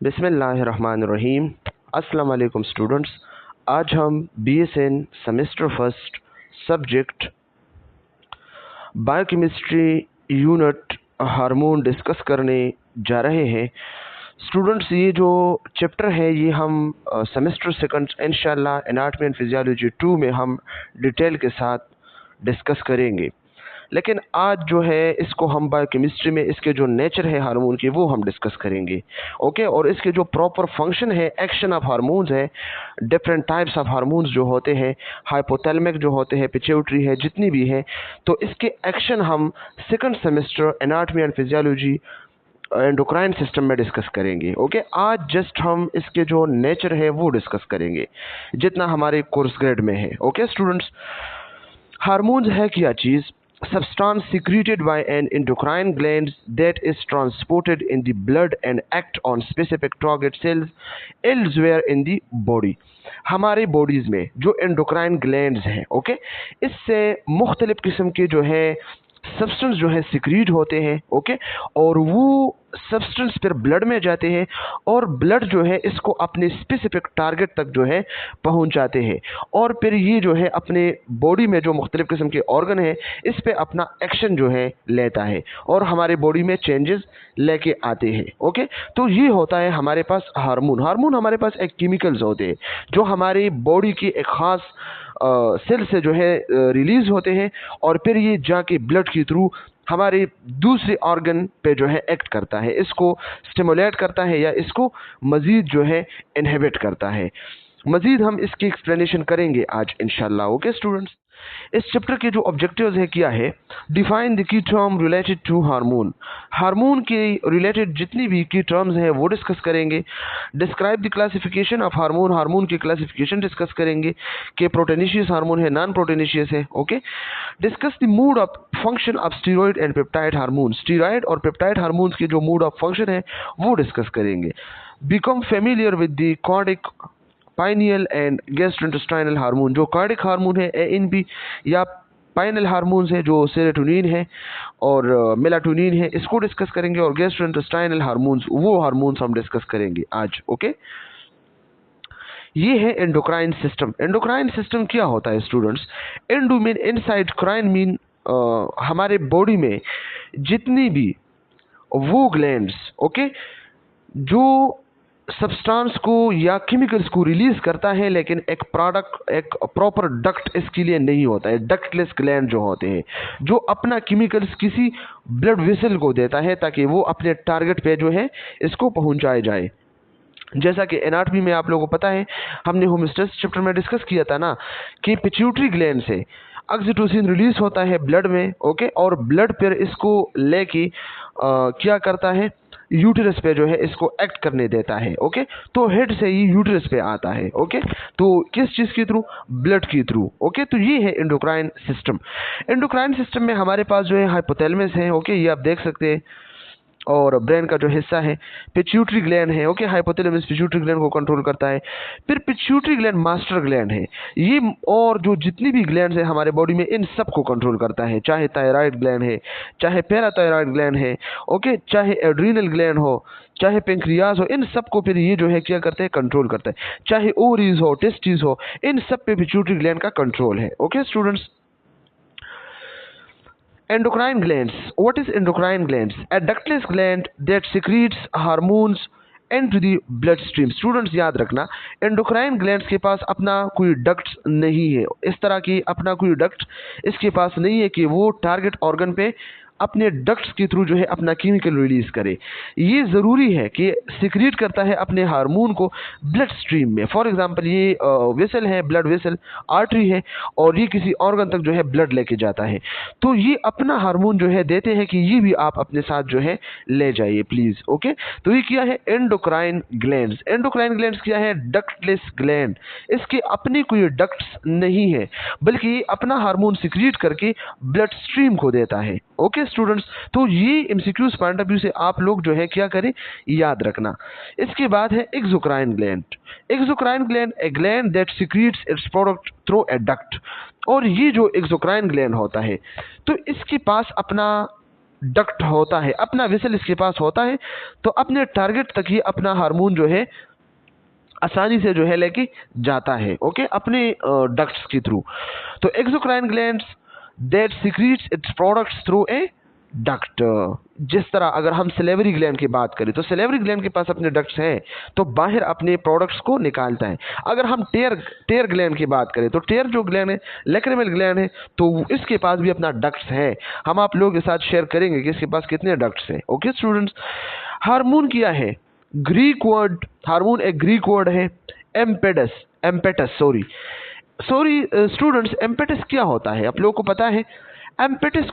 बिस्मिल्लाहिर्रहमानिर्रहीम। अस्सलाम वालेकुम स्टूडेंट्स। आज हम BSN semester first subject biochemistry unit hormone discuss करने जा रहे हैं। स्टूडेंट्स, ये जो चैप्टर है ये हम सेमेस्टर सेकंड इंशाल्लाह एनाटॉमी एंड फिजियोलॉजी 2 में हम डिटेल के साथ डिस्कस करेंगे। लेकिन आज जो है इसको हम बायोकेमिस्ट्री में इसके जो नेचर है हार्मोन के वो हम डिस्कस करेंगे। ओके, और इसके जो प्रॉपर फंक्शन है, एक्शन ऑफ हार्मोन्स है, डिफरेंट टाइप्स ऑफ हार्मोन्स जो होते हैं, हाइपोथैलेमिक जो होते हैं, पिट्यूटरी है, जितनी भी है, तो इसके एक्शन हम second semester anatomy and physiology endocrine system में डिस्कस करेंगे। ओके, आज जस्ट हम इसके जो नेचर है वो डिस्कस करेंगे जितना हमारे कोर्स ग्रेड में है। ओके स्टूडेंट्स, हार्मोन्स है क्या चीज़? Substance secreted by an endocrine gland that is transported in the blood and act on specific target cells elsewhere in the body। हमारे बॉडीज में जो एंडोक्राइन ग्लैंड्स हैं, ओके, इससे मुख्तलिफ किस्म के जो है सब्सटेंस जो है सिक्रीट होते हैं। ओके, और वो सब्सटेंस फिर ब्लड में जाते हैं और ब्लड जो है इसको अपने स्पेसिफिक टारगेट तक जो है पहुंचाते हैं और फिर ये जो है अपने बॉडी में जो मुख्तलिफ किस्म के ऑर्गन है इस पे अपना एक्शन जो है लेता है और हमारे बॉडी में चेंजेस लेके आते हैं। ओके, तो ये होता है हमारे पास हार्मोन। हार्मोन हमारे पास एक केमिकल्स होते हैं जो हमारी बॉडी की एक ख़ास सेल से जो है रिलीज होते हैं और फिर ये जाके ब्लड के थ्रू हमारे दूसरे ऑर्गन पे जो है एक्ट करता है, इसको स्टिमुलेट करता है या इसको मज़ीद जो है इनहिबिट करता है। मज़ीद हम इसकी एक्सप्लेनेशन करेंगे आज इंशाल्लाह। ओके स्टूडेंट्स, इस चैप्टर के जो ऑब्जेक्टिव्स है क्या है? Define the key term related to hormone. Hormone के रिलेटेड जितनी भी की टर्म्स हैं वो डिस्कस करेंगे। Describe the classification of hormone. Hormone की क्लासिफिकेशन डिस्कस करेंगे कि प्रोटेनिशियस हार्मोन है, नॉन प्रोटेनिशियस है। Okay, discuss the mode of function of steroid and peptide hormone. Steroid और पेप्टाइड हार्मोन्स के जो मूड ऑफ फंक्शन है वो डिस्कस करेंगे। Become familiar with the cardiac pineal and gastrointestinal hormone. जो cardiac hormone है ANP या पाइनल हार्मोन्स है जो सेरोटोनिन है और मेलाटोनिन है, इसको डिस्कस करेंगे। और गैस्ट्रोइंटेस्टाइनल हार्मोन्स, वो हार्मोन्स हम डिस्कस करेंगे आज। ओके, ये है एंडोक्राइन सिस्टम। एंडोक्राइन सिस्टम क्या होता है students? Endo mean inside, crine mean हमारे बॉडी में जितनी भी वो ग्लैंड्स, ओके, जो सब्सटेंस को या केमिकल्स को रिलीज करता है, लेकिन एक प्रोडक्ट, एक प्रॉपर डक्ट इसके लिए नहीं होता है। डक्टलेस ग्लैंड जो होते हैं जो अपना केमिकल्स किसी ब्लड वेसल को देता है ताकि वो अपने टारगेट पे जो है इसको पहुंचाए जाए। जैसा कि एनाटॉमी में आप लोगों को पता है, हमने होमोस्टेसिस चैप्टर में डिस्कस किया था ना कि पिट्यूटरी ग्लैंड से ऑक्सीटोसिन रिलीज होता है ब्लड में। ओके, और ब्लड फिर इसको लेके क्या करता है, यूटेरस पे जो है इसको एक्ट करने देता है। ओके, तो हेड से ही यूटेरस पे आता है। ओके, तो किस चीज़ के थ्रू? ब्लड के थ्रू। ओके, तो ये है एंडोक्राइन सिस्टम। एंडोक्राइन सिस्टम में हमारे पास जो है हाइपोथैलेमस है। ओके, ये आप देख सकते हैं, और ब्रेन का जो हिस्सा है पिट्यूटरी ग्लैंड है। ओके, हाइपोथैलेमस पिट्यूटरी ग्लैंड को कंट्रोल करता है। फिर पिट्यूटरी ग्लैंड मास्टर ग्लैंड है ये, और जो जितनी भी ग्लैंड्स है हमारे बॉडी में इन सब को कंट्रोल करता है, चाहे थायराइड ग्लैंड है, चाहे पैराथायराइड ग्लैंड है, ओके, चाहे एड्रीनल ग्लैंड हो, चाहे पेंक्रियाज हो, इन सब को फिर ये जो है क्या करते हैं, कंट्रोल करता है। चाहे ओवरीज हो, टेस्टिस हो, इन सब पे पिट्यूटरी ग्लैंड का कंट्रोल है। Okay students, endocrine glands. What is endocrine glands? A ductless gland that secretes hormones into the bloodstream. Students याद रखना, एंडोक्राइन ग्लैंड्स के पास अपना कोई डक्ट नहीं है, इस तरह की अपना कोई डक्ट इसके पास नहीं है कि वो टारगेट ऑर्गन पे अपने डक्ट्स के थ्रू जो है अपना केमिकल रिलीज करे। ये ज़रूरी है कि सिक्रीट करता है अपने हार्मोन को ब्लड स्ट्रीम में। फॉर एग्जांपल ये वेसल है, ब्लड वेसल, आर्टरी है, और ये किसी ऑर्गन तक जो है ब्लड लेके जाता है, तो ये अपना हार्मोन जो है देते हैं कि ये भी आप अपने साथ जो है ले जाइए प्लीज़। ओके, तो ये क्या है? Endocrine glands. एंडोक्राइन ग्लैंड्स क्या है? Ductless gland. इसके अपने कोई डक्ट्स नहीं है, बल्कि अपना हार्मोन सिक्रीट करके ब्लड स्ट्रीम को देता है। ओके स्टूडेंट्स, तो ये एमसीक्यूज पॉइंट ऑफ व्यू से आप लोग जो है क्या करें, याद रखना। इसके बाद है exocrine gland. Exocrine gland, A gland that secretes it's product through a duct. और ये जो एक्सोक्राइन ग्लैंड होता है तो इसके पास अपना डक्ट होता है, अपना वेसल इसके पास होता है, तो अपने टारगेट तक ही अपना हार्मोन जो है आसानी से जो है लेके जाता है, ओके, अपने डक्ट्स के थ्रू। तो exocrine glands that secretes its products through a duct. जिस तरह अगर हम सेलेवरी ग्लैंड की बात करें तो सेलेवरी ग्लैंड के पास अपने डक्ट्स हैं, तो बाहर अपने प्रोडक्ट्स को निकालता है। अगर हम टेयर ग्लैंड की बात करें तो टेयर जो ग्लैंड है लैक्रिमल ग्लैंड है, तो इसके पास भी अपना डक्ट्स है। हम आप लोगों के साथ शेयर करेंगे कि इसके पास कितने डक्ट्स हैं। ओके स्टूडेंट्स, हार्मोन क्या है? ग्रीक वर्ड, हार्मोन एक ग्रीक वर्ड है, एम्पेटस सॉरी स्टूडेंट्स, एम्पेटस क्या होता है आप लोगों को पता है? एम्पेटस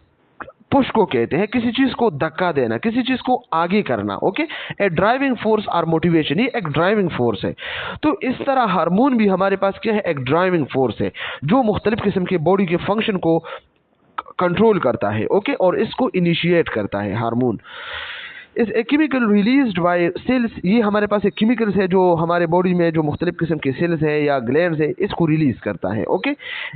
पुश को कहते हैं, किसी चीज को धक्का देना, किसी चीज को आगे करना, ओके, ए ड्राइविंग फोर्स और मोटिवेशन, ये एक ड्राइविंग फोर्स है। तो इस तरह हार्मोन भी हमारे पास क्या है? एक ड्राइविंग फोर्स है जो मुख्तलिफ किस्म के बॉडी के फंक्शन को कंट्रोल करता है, ओके, और इसको इनिशिएट करता है। Hormone is a chemical released by cells, ये हमारे पास एक केमिकल्स है जो हमारे बॉडी में जो मुख्तलिफ किस्म के सेल्स है या ग्लैंड्स है इसको रिलीज करता है, okay.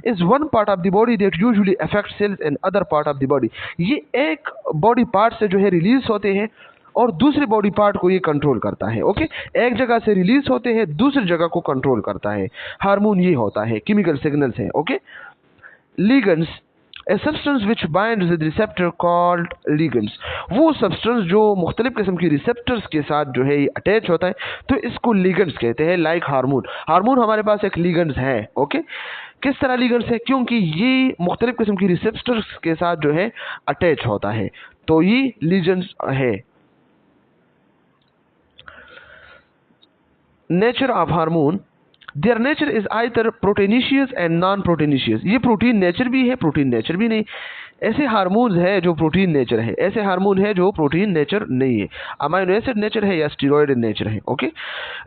Is one part of the body that usually affect cells and other part of the body, ये एक बॉडी पार्ट से जो है रिलीज होते हैं और दूसरे बॉडी पार्ट को ये कंट्रोल करता है, ओके। एक जगह से रिलीज होते हैं, दूसरी जगह को कंट्रोल करता है। हार्मोन ये होता है, केमिकल सिग्नल्स है, okay. Ligands, a substance which binds with receptor called ligands, वो सब्सटेंस जो मुख्तलिफ किस्म की रिसेप्टर्स के साथ जो है ये अटैच होता है, तो इसको लिगेंड्स कहते हैं। लाइक हार्मोन हमारे पास एक लिगेंड्स है, ओके। किस तरह लिगेंड्स है? क्योंकि ये मुख्तलिफ किस्म की रिसेप्टर्स के साथ जो है अटैच होता है, तो ये लिगेंड्स है। Nature of hormone, their nature is either proteinaceous and non proteinaceous, ये प्रोटीन नेचर भी है, प्रोटीन नेचर भी नहीं। ऐसे हार्मोन्स है जो प्रोटीन नेचर है, ऐसे हार्मोन है जो प्रोटीन नेचर नहीं है, अमाइनो एसिड नेचर है या स्टेरॉयड नेचर है, ओके।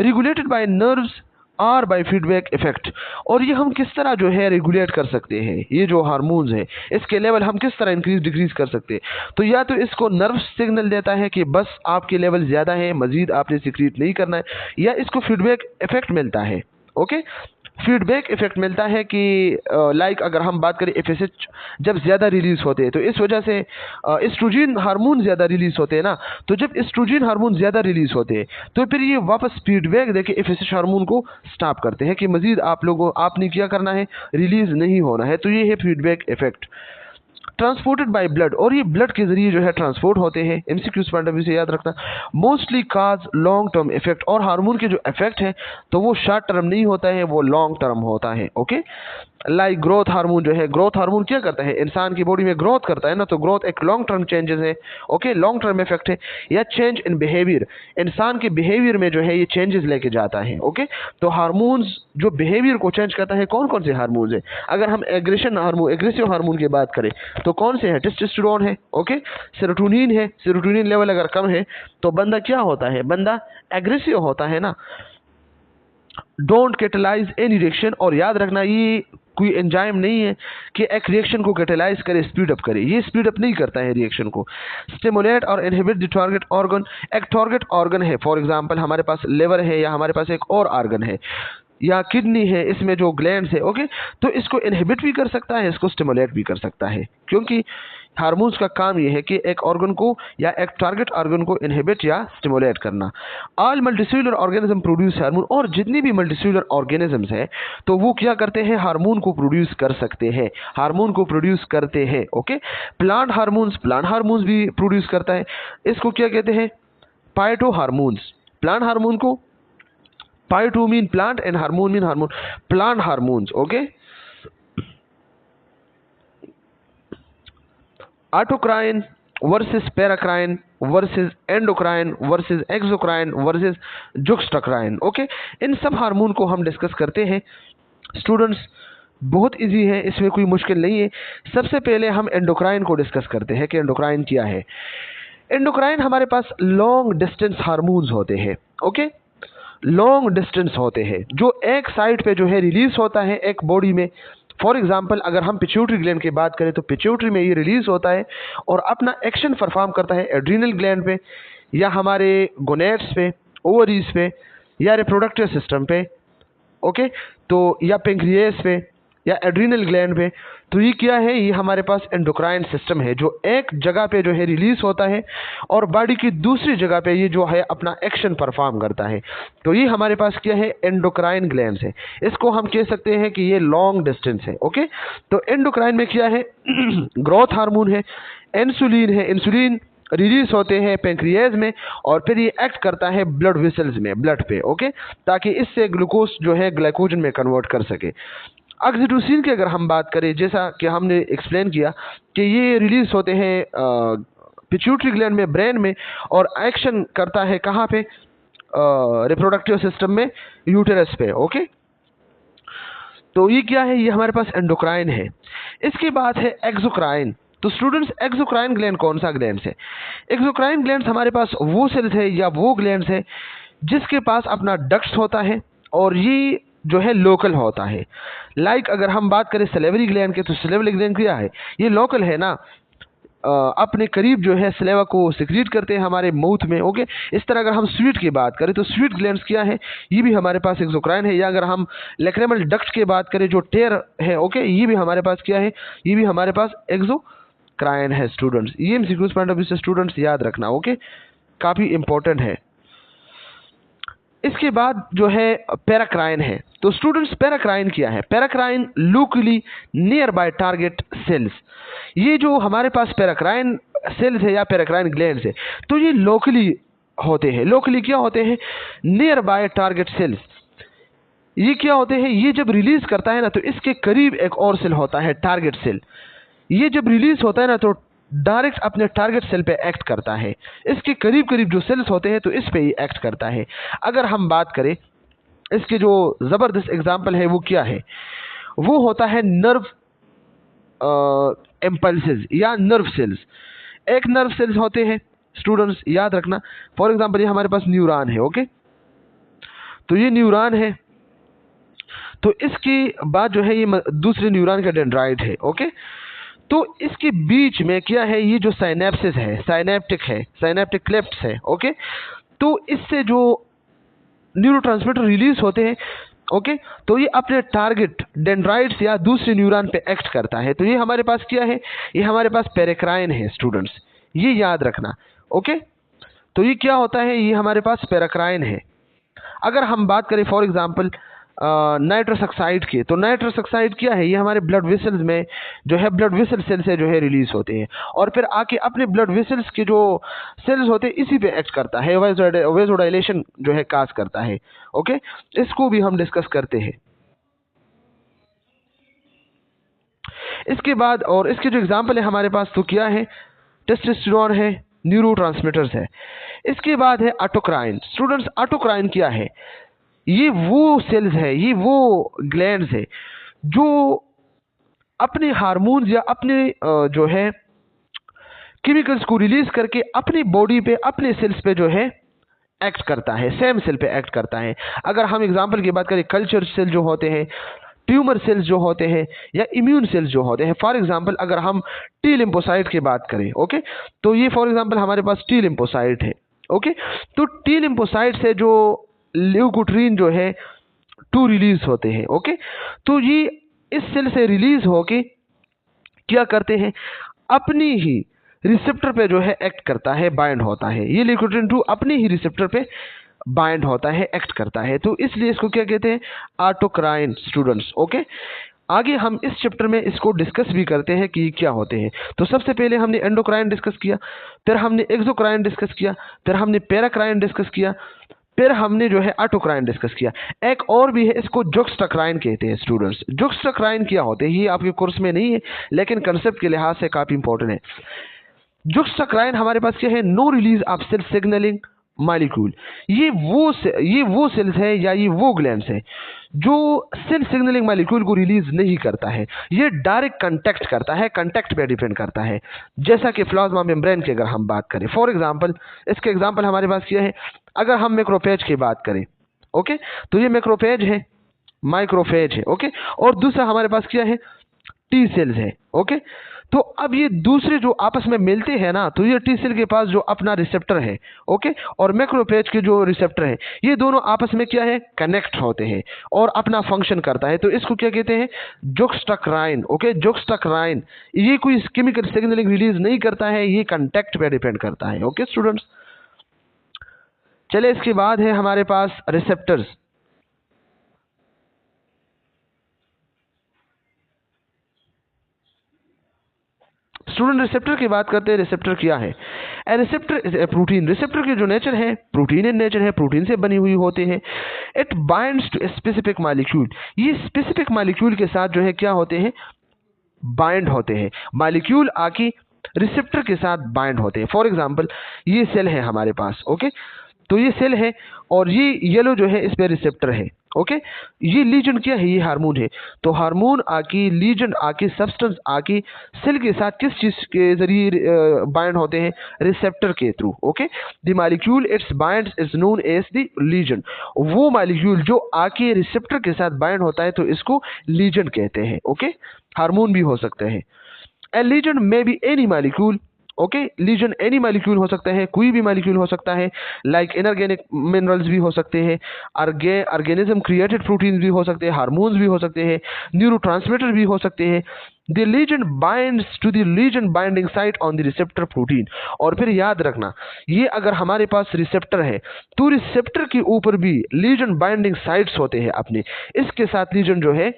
रेगुलेटेड बाय नर्व्स और बाय फीडबैक इफेक्ट, और ये हम किस तरह जो है रेगुलेट कर सकते हैं, ये जो हार्मोन्स है इसके लेवल हम किस तरह इंक्रीज डिक्रीज कर सकते हैं? तो या तो इसको नर्व सिग्नल देता है कि बस आपके लेवल ज़्यादा है, मजीद आपने सिक्रीट नहीं करना है, या इसको फीडबैक इफेक्ट मिलता है, ओके। फीडबैक इफेक्ट मिलता है कि लाइक अगर हम बात करें एफएसएच जब ज़्यादा रिलीज होते हैं तो इस वजह से एस्ट्रोजन हार्मोन ज़्यादा रिलीज होते हैं ना, तो जब एस्ट्रोजन हार्मोन ज़्यादा रिलीज होते हैं तो फिर ये वापस फीडबैक देके एफएसएच हार्मोन को स्टॉप करते हैं कि मजीद आपने क्या करना है, रिलीज नहीं होना है, तो ये है feedback effect. Transported by blood, और ये ब्लड के जरिए जो है ट्रांसपोर्ट होते हैं। एमसीक्यूज पॉइंट ऑफ व्यू से याद रखना, मोस्टली काज लॉन्ग टर्म इफेक्ट, और हार्मोन के जो इफेक्ट है तो वो शॉर्ट टर्म नहीं होता है, वो लॉन्ग टर्म होता है, ओके। लाइक ग्रोथ हार्मोन जो है, ग्रोथ हार्मोन क्या करता है? इंसान की बॉडी में ग्रोथ करता है ना, तो ग्रोथ एक लॉन्ग टर्म चेंजेस है, ओके, लॉन्ग टर्म इफेक्ट है। या चेंज इन बिहेवियर, इंसान के बिहेवियर में जो है ये चेंजेस लेके जाता है, ओके। तो हार्मोन्स जो बिहेवियर को चेंज करता है, कौन कौन से हार्मोन्स है? अगर हम एग्रेसिव हार्मोन की बात करें तो कौन से है? टेस्टोस्टेरोन है, ओके। सेरोटोनिन है, सेरोटोनिन लेवल अगर कम है तो बंदा क्या होता है? बंदा एग्रेसिव होता है ना। डोंट कैटेलाइज एनी रिएक्शन, और याद रखना ये कोई एंजाइम नहीं है कि एक रिएक्शन को कैटेलाइज करे, स्पीड अप करे, ये स्पीड अप नहीं करता है रिएक्शन को। स्टिमुलेट और इनहिबिट द टारगेट ऑर्गन, एक टारगेट ऑर्गन है, फॉर एग्जांपल हमारे पास लिवर है या हमारे पास एक और ऑर्गन है या किडनी है, इसमें जो ग्लैंड्स है, ओके, तो इसको इनहिबिट भी कर सकता है, इसको स्टिमुलेट भी कर सकता है, क्योंकि हार्मोन्स का काम ये है कि एक ऑर्गन को या एक टारगेट ऑर्गन को इनहिबिट या स्टिमुलेट करना। All multicellular organism produce hormone, और जितनी भी मल्टीसेलुलर ऑर्गेनिजम्स है तो वो क्या करते हैं? हार्मोन को प्रोड्यूस कर सकते हैं, हार्मोन को प्रोड्यूस करते हैं, ओके। प्लांट हार्मोन्स भी प्रोड्यूस करता है, इसको क्या कहते हैं? पाइटो हार्मोन्स। प्लांट हार्मोन को phyto mean plant and hormone mean hormone, plant hormones, okay. Autocrine versus paracrine versus endocrine versus exocrine versus juxtacrine, okay. इन सब हार्मोन को हम डिस्कस करते हैं स्टूडेंट्स, बहुत इजी है, इसमें कोई मुश्किल नहीं है। सबसे पहले हम एंडोक्राइन को डिस्कस करते हैं कि एंडोक्राइन क्या है। एंडोक्राइन हमारे पास लॉन्ग डिस्टेंस हार्मोन्स होते हैं, ओके, लॉन्ग डिस्टेंस होते हैं जो एक साइड पे जो है रिलीज होता है एक बॉडी में। फॉर एग्जांपल अगर हम पिट्यूटरी ग्लैंड की बात करें तो पिट्यूटरी में ये रिलीज होता है और अपना एक्शन परफॉर्म करता है एड्रीनल ग्लैंड पे या हमारे गोनेट्स पे, ओवरीज पे या रिप्रोडक्टिव सिस्टम पे, ओके, तो या पेंक्रियास पे या एड्रीनल ग्लैंड पे। तो ये क्या है, ये हमारे पास एंडोक्राइन सिस्टम है जो एक जगह पे जो है रिलीज होता है और बॉडी की दूसरी जगह पे ये जो है अपना एक्शन परफॉर्म करता है। तो ये हमारे पास क्या है, एंडोक्राइन ग्लैंड्स है। इसको हम कह सकते हैं कि ये लॉन्ग डिस्टेंस है। ओके, तो एंडोक्राइन में क्या है ग्रोथ हार्मोन है, इंसुलिन है, इंसुलिन रिलीज होते हैं पेंक्रियाज में और फिर ये एक्ट करता है ब्लड वेसल्स में, ब्लड पे। ओके, ताकि इससे ग्लूकोज जो है ग्लाइकोजन में कन्वर्ट कर सके। ऑक्सीटोसिन की अगर हम बात करें, जैसा कि हमने एक्सप्लेन किया कि ये रिलीज होते हैं पिट्यूटरी ग्लैंड में, ब्रेन में, और एक्शन करता है कहाँ पे, रिप्रोडक्टिव सिस्टम में, यूटेरस पे। ओके, तो ये क्या है, ये हमारे पास एंडोक्राइन है। इसके बाद है एक्सोक्राइन। तो स्टूडेंट्स, एक्सोक्राइन ग्लैंड कौन सा ग्लैंड है? एक्सोक्राइन ग्लैंड हमारे पास वो सेल्स है या वो ग्लैंड है जिसके पास अपना डक्ट्स होता है और ये जो है लोकल होता है। लाइक अगर हम बात करें सलेवरी ग्लैंड के, तो सलेवरी ग्लैंड क्या है, ये लोकल है ना, अपने करीब जो है सलेवा को सिक्रीट करते हैं हमारे माउथ में। ओके, इस तरह अगर हम स्वीट की बात करें तो स्वीट ग्लैंड्स क्या है, ये भी हमारे पास एक्सोक्राइन है। या अगर हम लैक्रिमल डक्ट की बात करें जो टेर है, ओके, ये भी हमारे पास क्या है, ये भी हमारे पास एक्सोक्राइन है। स्टूडेंट्स, ये एमसीक्यूज पॉइंट ऑफ व्यू से स्टूडेंट्स याद रखना। ओके, काफ़ी इंपॉर्टेंट है। इसके बाद जो है पैराक्राइन है। तो स्टूडेंट्स, पैराक्राइन क्या है? Paracrine locally nearby target cells. ये जो हमारे पास पैराक्राइन सेल्स है या पैराक्राइन ग्लैंड्स है, तो ये लोकली होते हैं। लोकली क्या होते हैं? Nearby target cells. ये क्या होते हैं? ये जब रिलीज करता है ना, तो इसके करीब एक और सेल होता है, टारगेट सेल। ये जब रिलीज होता है ना, तो डायरेक्ट अपने टारगेट सेल पे एक्ट करता है। इसके करीब करीब जो सेल्स होते हैं, तो इस पे ही एक्ट करता है। अगर हम बात करें, इसके जो जबरदस्त एग्जांपल है वो क्या है, वो होता है नर्व इम्पल्सेस या नर्व सेल्स। एक नर्व सेल्स होते हैं स्टूडेंट्स, याद रखना। फॉर एग्जांपल ये हमारे पास न्यूरॉन है। ओके, तो ये न्यूरॉन है, तो इसके बाद जो है ये दूसरे न्यूरॉन का डेंड्राइट है। ओके, तो इसके बीच में क्या है, ये जो साइनेप्सिस है, साइनेप्टिक है, साइनेप्टिक क्लेफ्ट्स है। ओके, तो इससे जो न्यूरोट्रांसमीटर रिलीज होते हैं, ओके, तो ये अपने टारगेट डेंड्राइट्स या दूसरे न्यूरॉन पे एक्ट करता है। तो ये हमारे पास क्या है, ये हमारे पास पैराक्राइन है स्टूडेंट्स, ये याद रखना। ओके, तो ये क्या होता है, ये हमारे पास पैराक्राइन है। अगर हम बात करें फॉर एग्जांपल नाइट्रस ऑक्साइड की, तो नाइट्रस ऑक्साइड क्या है, ये हमारे ब्लड वेसल्स में जो है, ब्लड वेसल सेल से जो है रिलीज होते हैं और फिर आके अपने ब्लड वेसल्स के जो सेल्स होते हैं इसी पे एक्ट करता है, वेसोडाइलेशन जो है काज करता है। ओके, इसको भी हम डिस्कस करते हैं। इसके बाद और इसके जो एग्जाम्पल है हमारे पास, तो क्या है, टेस्टोस्टेरोन है, न्यूरोट्रांसमीटर्स है। इसके बाद है ऑटोक्राइन। स्टूडेंट्स, ऑटोक्राइन क्या है? ये वो सेल्स है, ये वो ग्लैंड्स है जो अपने हार्मोन्स या अपने जो है केमिकल्स को रिलीज करके अपनी बॉडी पे, अपने सेल्स पे जो है एक्ट करता है, सेम सेल पे एक्ट करता है। अगर हम एग्जांपल की बात करें, कल्चर सेल जो होते हैं, ट्यूमर सेल्स जो होते हैं, या इम्यून सेल्स जो होते हैं। फॉर एग्जांपल अगर हम टी लिम्फोसाइट की बात करें, ओके, तो ये फॉर एग्जांपल हमारे पास टी लिम्फोसाइट है। ओके, तो टी लिम्फोसाइट से जो ल्यूकोट्रीन जो है 2 रिलीज होते हैं। ओके, तो ये इस सेल से रिलीज होके क्या करते हैं, अपनी ही रिसेप्टर पे जो है एक्ट करता है, बाइंड होता है। ये ल्यूकोट्रीन 2 अपनी ही रिसेप्टर पे बाइंड होता है, एक्ट करता है, तो इसलिए इसको क्या कहते हैं, ऑटोक्राइन स्टूडेंट्स। ओके, आगे हम इस चैप्टर में इसको डिस्कस भी करते हैं कि क्या होते हैं। तो सबसे पहले हमने एंडोक्राइन डिस्कस किया, फिर हमने एक्सोक्राइन डिस्कस किया, फिर हमने पैराक्राइन डिस्कस किया, फिर हमने जो है ऑटोक्राइन डिस्कस किया। एक और भी है, इसको जुक्सटाक्राइन कहते हैं स्टूडेंट्स। जुक्सटाक्राइन क्या होते हैं, ये आपके कोर्स में नहीं है लेकिन कंसेप्ट के लिहाज से काफी इंपॉर्टेंट है। जुक्सटाक्राइन हमारे पास क्या है, no release of cell signalling molecule. ये वो सेल्स है या ये वो ग्लैंड्स है जो सेल सिग्नलिंग मॉलिक्यूल को रिलीज नहीं करता है, ये डायरेक्ट कांटेक्ट करता है, कांटेक्ट पे डिपेंड करता है। जैसा कि प्लाज्मा मेम्ब्रेन की अगर हम बात करें, फॉर एग्जांपल इसके एग्जांपल हमारे पास क्या है, अगर हम मैक्रोफेज की बात करें, ओके, तो ये मैक्रोफेज है, माइक्रोफेज है। ओके, और दूसरा हमारे पास क्या है, टी सेल्स है। ओके, तो अब ये दूसरे जो आपस में मिलते हैं ना, तो ये टी सेल के पास जो अपना रिसेप्टर है, ओके, और मैक्रोफेज के जो रिसेप्टर है, ये दोनों आपस में क्या है, कनेक्ट होते हैं और अपना फंक्शन करता है। तो इसको क्या कहते हैं, जुक्सटाक्राइन। ओके, जुक्सटाक्राइन ये कोई केमिकल सिग्नलिंग रिलीज नहीं करता है, ये कांटेक्ट पे डिपेंड करता है। ओके स्टूडेंट्स, चले इसके बाद है हमारे पास रिसेप्टर्स। स्टूडेंट रिसेप्टर की बात करते हैं। रिसेप्टर क्या है? A receptor is a protein. Receptor के जो नेचर है, प्रोटीन इन नेचर है, प्रोटीन से बनी हुई होते हैं। It binds to a specific molecule. ये स्पेसिफिक मॉलिक्यूल के साथ जो है क्या होते हैं, बाइंड होते हैं। मॉलिक्यूल आके रिसेप्टर के साथ बाइंड होते हैं। फॉर एग्जांपल ये सेल है हमारे पास, ओके, तो ये सेल है और ये येलो जो है इस पे रिसेप्टर है। ओके, ये लीजन क्या है, ये हार्मोन है। तो हार्मोन आके, लीजन आके, सब्सटेंस आके सेल के साथ किस चीज के जरिए बाइंड होते हैं, रिसेप्टर के थ्रू। Okay, the molecule it's bind is known as the ligand. वो मॉलिक्यूल जो आके रिसेप्टर के साथ बाइंड होता है तो इसको लीजन कहते हैं। ओके, हार्मोन भी हो सकते हैं। A ligand may be any molecule. Okay, ligand any molecule हो सकता है, कोई भी मॉलिक्यूल हो सकता है। लाइक इनऑर्गेनिक मिनरल्स भी हो सकते हैं, ऑर्गेनिज्म क्रिएटेड प्रोटीन्स भी हो सकते हैं, हार्मोन्स भी हो सकते हैं, न्यूरोट्रांसमीटर भी हो सकते हैं। The ligand binds to the ligand binding site on the receptor protein. और फिर याद रखना, ये अगर हमारे पास रिसेप्टर है तो रिसेप्टर के ऊपर भी लीजन बाइंडिंग साइट्स होते हैं अपने, इसके साथ लीजन जो है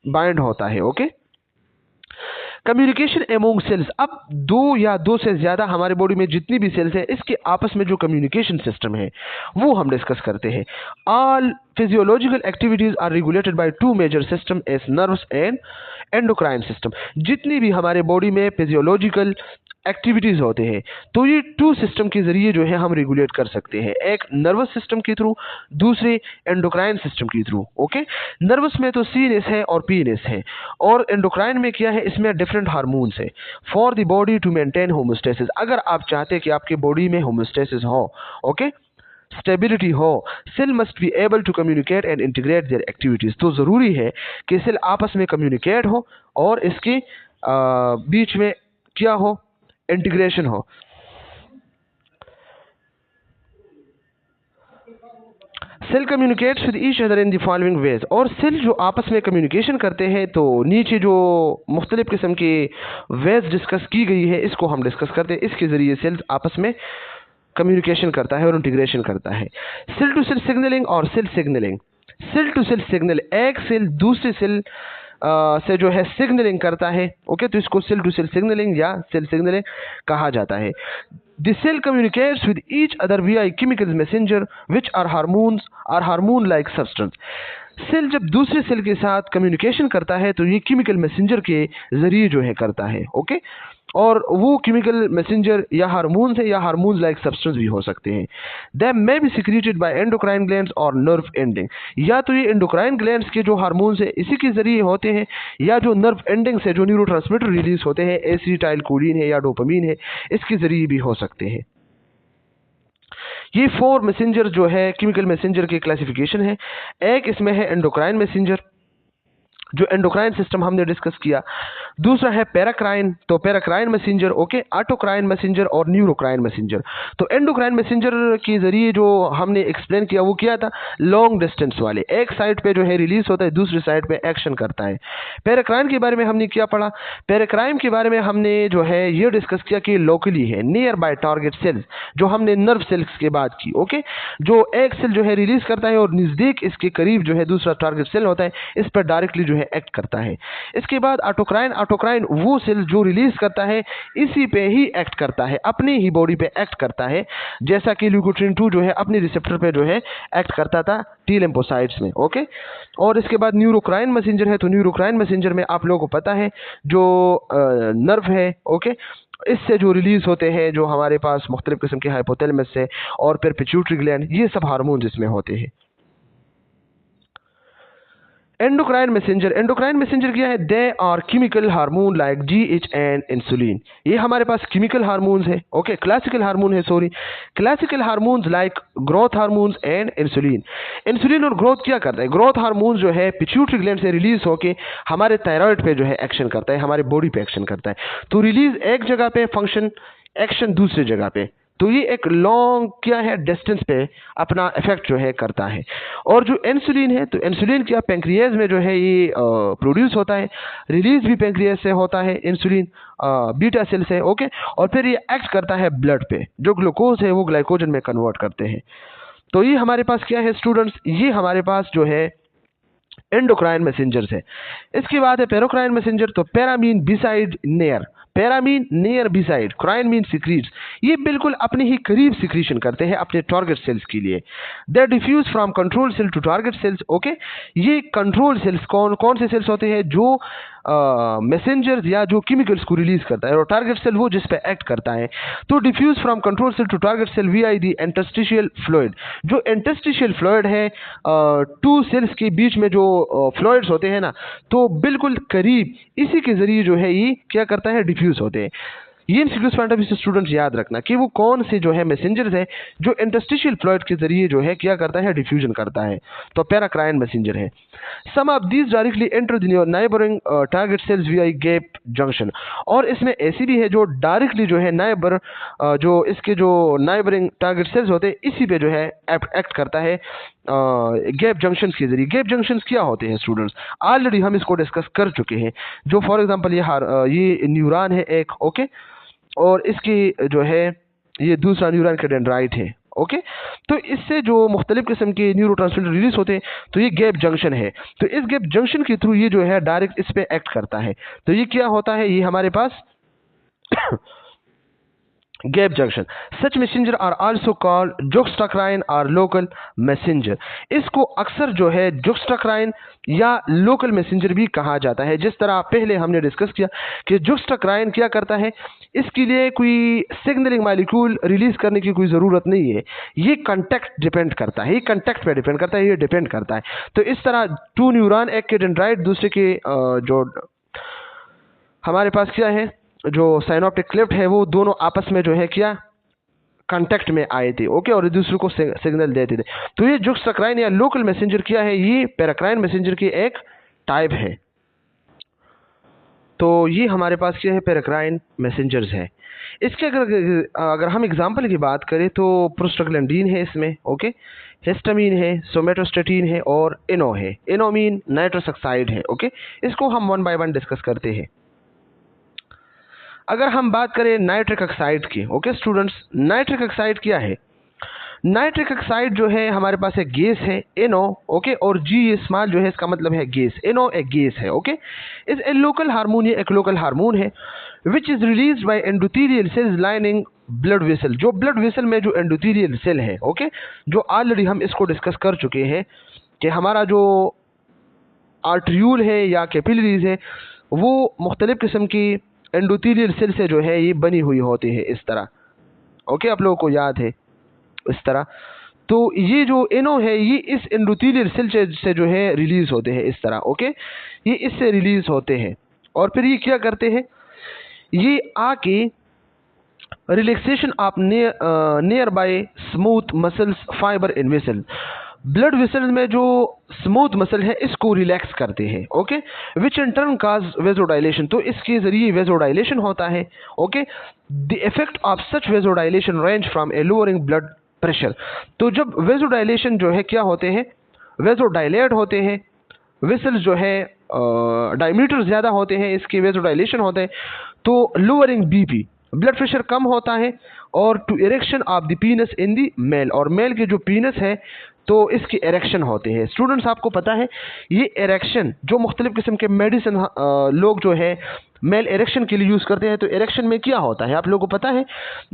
बाइंड होता है। Okay, communication among cells. अब दो या दो से ज्यादा हमारे बॉडी में जितनी भी सेल्स हैं, इसके आपस में जो कम्युनिकेशन सिस्टम है वो हम डिस्कस करते हैं। All physiological activities are regulated by two major system as nerves and endocrine system. जितनी भी हमारे बॉडी में फिजियोलॉजिकल एक्टिविटीज होते हैं तो ये टू सिस्टम के जरिए जो है हम रेगुलेट कर सकते हैं। एक नर्वस सिस्टम के थ्रू, दूसरे एंडोक्राइन सिस्टम के थ्रू। ओके, नर्वस में तो सीएनएस है और पीएनएस है, और एंडोक्राइन में क्या है, इसमें डिफरेंट हार्मोन्स है। For the body to maintain homeostasis, अगर आप चाहते हैं कि आपके बॉडी में होमोस्टेसिस हो, ओके, स्टेबिलिटी हो, cell must be able to communicate and integrate their activities. तो जरूरी है कि सेल आपस में कम्युनिकेट हो और इसके बीच में क्या हो, इंटीग्रेशन हो। Cell communicates with each other in the following ways. और सेल जो आपस में कम्युनिकेशन करते हैं तो नीचे जो मुख्तलिफ किस्म के वेज डिस्कस की गई है इसको हम डिस्कस करते हैं। इसके जरिए सेल्स आपस में कम्युनिकेशन करता है और इंटीग्रेशन करता है। सेल टू सेल सिग्नलिंग और cell signalling. Cell to cell signal, एक सेल दूसरे सेल से जो है सिग्नलिंग करता है। ओके, तो इसको सेल टू सेल सिग्नलिंग या सेल सिग्नलिंग कहा जाता है। The cell communicates with each other via a chemical messenger which are hormone like substance। Cell जब दूसरे सेल के साथ कम्युनिकेशन करता है तो ये केमिकल मैसेंजर के जरिए जो है करता है। ओके, और वो केमिकल मैसेंजर या हार्मोन्स है या हार्मोन्स लाइक सब्सटेंस भी हो सकते हैं। They may be secreted by endocrine glands और नर्व एंडिंग। या तो ये एंडोक्राइन ग्लैंड्स के जो हार्मोन्स है इसी के जरिए होते हैं, या जो नर्व एंडिंग से जो न्यूरोट्रांसमीटर रिलीज होते हैं, एसिटाइलकोलिन है या डोपामीन है, इसके जरिए भी हो सकते हैं। ये 4 मैसेंजर जो है केमिकल मैसेंजर की क्लासिफिकेशन है। एक इसमें है एंडोक्राइन मैसेंजर, जो एंडोक्राइन सिस्टम हमने डिस्कस किया। दूसरा है पैराक्राइन, तो paracrine messenger, okay, autocrine messenger और न्यूरोक्राइन मैसेंजर। तो एंडोक्राइन मैसेंजर के जरिए जो हमने एक्सप्लेन किया वो क्या था, लॉन्ग डिस्टेंस वाले, एक साइड पे जो है रिलीज होता है, दूसरी साइड पे एक्शन करता है। पैराक्राइन के बारे में हमने क्या पढ़ा, पैराक्राइन के बारे में हमने जो है ये डिस्कस किया कि लोकली है, नियर बाय टारगेट सेल्स, जो हमने नर्व सेल्स के बात की। ओके, जो एक सेल जो है रिलीज करता है और नजदीक इसके करीब जो है दूसरा टारगेट सेल होता है, इस पर डायरेक्टली जो है एक्ट करता है। इसके बाद ऑटोक्राइन, ऑटोक्राइन वो सेल जो रिलीज करता है इसी पे ही एक्ट करता है, अपनी ही बॉडी पे एक्ट करता है, जैसा कि ल्यूकोट्रिन 2 जो है अपने रिसेप्टर पे जो है एक्ट करता था टी लिम्फोसाइट्स में। ओके, और इसके बाद न्यूरोक्राइन मैसेंजर है। तो न्यूरोक्राइन मैसेंजर में आप लोगों को पता है जो नर्व है, ओके, इससे जो रिलीज होते हैं जो हमारे पास मुख्तलिफ किस्म के हाइपोथैलेमस से और फिर पिट्यूटरी ग्लैंड, ये सब हार्मोन्स इसमें होते हैं। एंडोक्राइन मैसेंजर क्या है? They are chemical hormone like GH and insulin. ये हमारे पास केमिकल हार्मोन्स है, ओके, क्लासिकल हार्मोन है, sorry, classical hormones like growth hormones and insulin. Insulin और ग्रोथ क्या करता है? ग्रोथ हार्मोन जो है पिट्यूटरी ग्लैंड से रिलीज होके हमारे थायराइड पे जो है एक्शन करता है, हमारे बॉडी पे एक्शन करता है। तो रिलीज एक जगह पे, फंक्शन एक्शन दूसरी जगह पे। तो ये एक लॉन्ग क्या है, डिस्टेंस पे अपना इफेक्ट जो है करता है। और जो इंसुलिन है, तो इंसुलिन क्या पैंक्रियाज में जो है ये प्रोड्यूस होता है, रिलीज भी पैंक्रियाज से होता है इंसुलिन, बीटा सेल से, ओके। और फिर ये एक्ट करता है ब्लड पे, जो ग्लूकोज है वो ग्लाइकोजन में कन्वर्ट करते हैं। तो ये हमारे पास क्या है स्टूडेंट्स, ये हमारे पास जो है एंडोक्राइन मैसेंजर्स है। इसके बाद है पेरोक्राइन मैसेंजर। तो para mean beside near, para mean near beside, crine mean secretes, ये बिल्कुल अपने ही करीब सिक्रीशन करते हैं अपने टारगेट सेल्स के लिए। They diffuse from control cell to target cells, okay. ये कंट्रोल सेल्स कौन कौन से सेल्स होते हैं? जो मैसेंजर्स या जो केमिकल्स को रिलीज करता है, और टारगेट सेल वो जिस पे एक्ट करता है। तो diffuse from control cell to target cell via the interstitial fluid. जो इंटरस्टिशियल फ्लूइड है, टू सेल्स के बीच में जो फ्लूइड्स होते हैं ना, तो बिल्कुल करीब इसी के जरिए जो है ये क्या करता है, डिफ्यूज होते हैं। ये सीक्वेंस पॉइंट ऑफ व्यू से स्टूडेंट्स याद रखना कि वो कौन से जो है मैसेंजर्स है जो इंटरस्टिशियल फ्लूइड के जरिए जो है क्या करता है, डिफ्यूजन करता है। तो पैराक्राइन मैसेंजर है। Some of these directly enter the neighbouring target cells via gap junction. और इसमें ऐसी भी है जो डायरेक्टली जो है नाइबर, जो इसके जो नाइबरिंग टारगेट सेल्स होते हैं इसी पे जो है एक्ट करता है गैप जंक्शन के जरिए। गैप जंक्शन क्या होते हैं स्टूडेंट्स? ऑलरेडी हम इसको डिस्कस कर चुके हैं। जो फॉर एग्जांपल ये न्यूरॉन है एक, ओके, और इसकी जो है ये दूसरा न्यूरॉन का डेंड्राइट है, ओके। तो इससे जो मुख्तलिफ किस्म के न्यूरोट्रांसमीटर रिलीज होते हैं, तो ये गैप जंक्शन है। तो इस गैप जंक्शन के थ्रू ये जो है डायरेक्ट इस पे एक्ट करता है। तो ये क्या होता है, ये हमारे पास गैप जंक्शन। सच मैसेंजर आर आल्सो कॉल्ड जुक्सटाक्राइन और लोकल मैसेंजर। इसको अक्सर जो है जुक्सटाक्राइन या लोकल मैसेंजर भी कहा जाता है। जिस तरह पहले हमने डिस्कस किया कि जुक्सटाक्राइन क्या करता है, इसके लिए कोई सिग्नलिंग मॉलिक्यूल रिलीज करने की कोई ज़रूरत नहीं है, ये कंटेक्ट डिपेंड करता है, ये कंटेक्ट पे डिपेंड करता है, ये डिपेंड करता है। तो इस तरह टू न्यूरॉन, एक के डेंड्राइट दूसरे के जो हमारे पास क्या है, जो साइनोप्टिक क्लिफ्ट है, वो दोनों आपस में जो है क्या कांटेक्ट में आए थे, ओके, और एक दूसरे को सिग्नल देते थे। तो ये जुक्सटाक्राइन या लोकल मैसेंजर क्या है, ये पैराक्राइन मैसेंजर की एक टाइप है। तो ये हमारे पास क्या है, पैराक्राइन मैसेंजर्स है। इसके अगर हम एग्जांपल की बात करें तो प्रोस्टाग्लैंडिन है इसमें, ओके, हिस्टामिन है, सोमेटोस्टेटिन है और इनो है। इनो मीन नाइट्रस ऑक्साइड है, ओके। इसको हम वन बाय वन डिस्कस करते हैं। अगर हम बात करें नाइट्रिक ऑक्साइड की, ओके स्टूडेंट्स, नाइट्रिक ऑक्साइड क्या है? नाइट्रिक ऑक्साइड जो है हमारे पास एक गैस है NO, ओके, और G स्मॉल जो है इसका मतलब है गैस। NO एक गैस है, ओके। इस ए लोकल हार्मोन, ये एक लोकल हार्मोन है which is release by endothelial cells lining blood vessel. जो ब्लड वेसल में जो एंडोथेलियल सेल है, ओके, जो ऑलरेडी हम इसको डिस्कस कर चुके हैं कि हमारा जो आर्ट्रियूल है या कैपिलरीज है वो मुख्तलिफ किस्म की एंडोथेलियल सेल से जो है ये बनी हुई होती है इस तरह, ओके, आप लोगों को याद है इस तरह। तो ये जो NO है ये इस एंडोथेलियल सेल से जो है रिलीज होते हैं इस तरह, ओके, ये इससे रिलीज होते हैं। और फिर ये क्या करते हैं, ये आके relaxation of near by smooth muscles fibre in vessel, blood vessel में जो स्मूथ मसल है इसको रिलैक्स करते हैं, okay, which in turn cause vasodilation. तो इसके जरिए वेजोडाइलेशन होता है, okay. The effect of such vasodilation range from A lowering blood pressure. तो जब वेजोडाइलेशन जो है क्या होते हैं, वेजोडाइलेट होते हैं, वेसल्स जो है डायमीटर ज़्यादा होते हैं, इसके वेजोडाइलेशन होते हैं, तो लोअरिंग BP, ब्लड प्रेशर कम होता है, और to erection of the penis in the male, और मेल के जो पीनस है तो इसकी इरेक्शन होते हैं। स्टूडेंट्स आपको पता है ये इरेक्शन जो मुख्तलिफ किस्म के मेडिसिन लोग जो है मेल इरेक्शन के लिए यूज़ करते हैं, तो इरेक्शन में क्या होता है आप लोगों को पता है,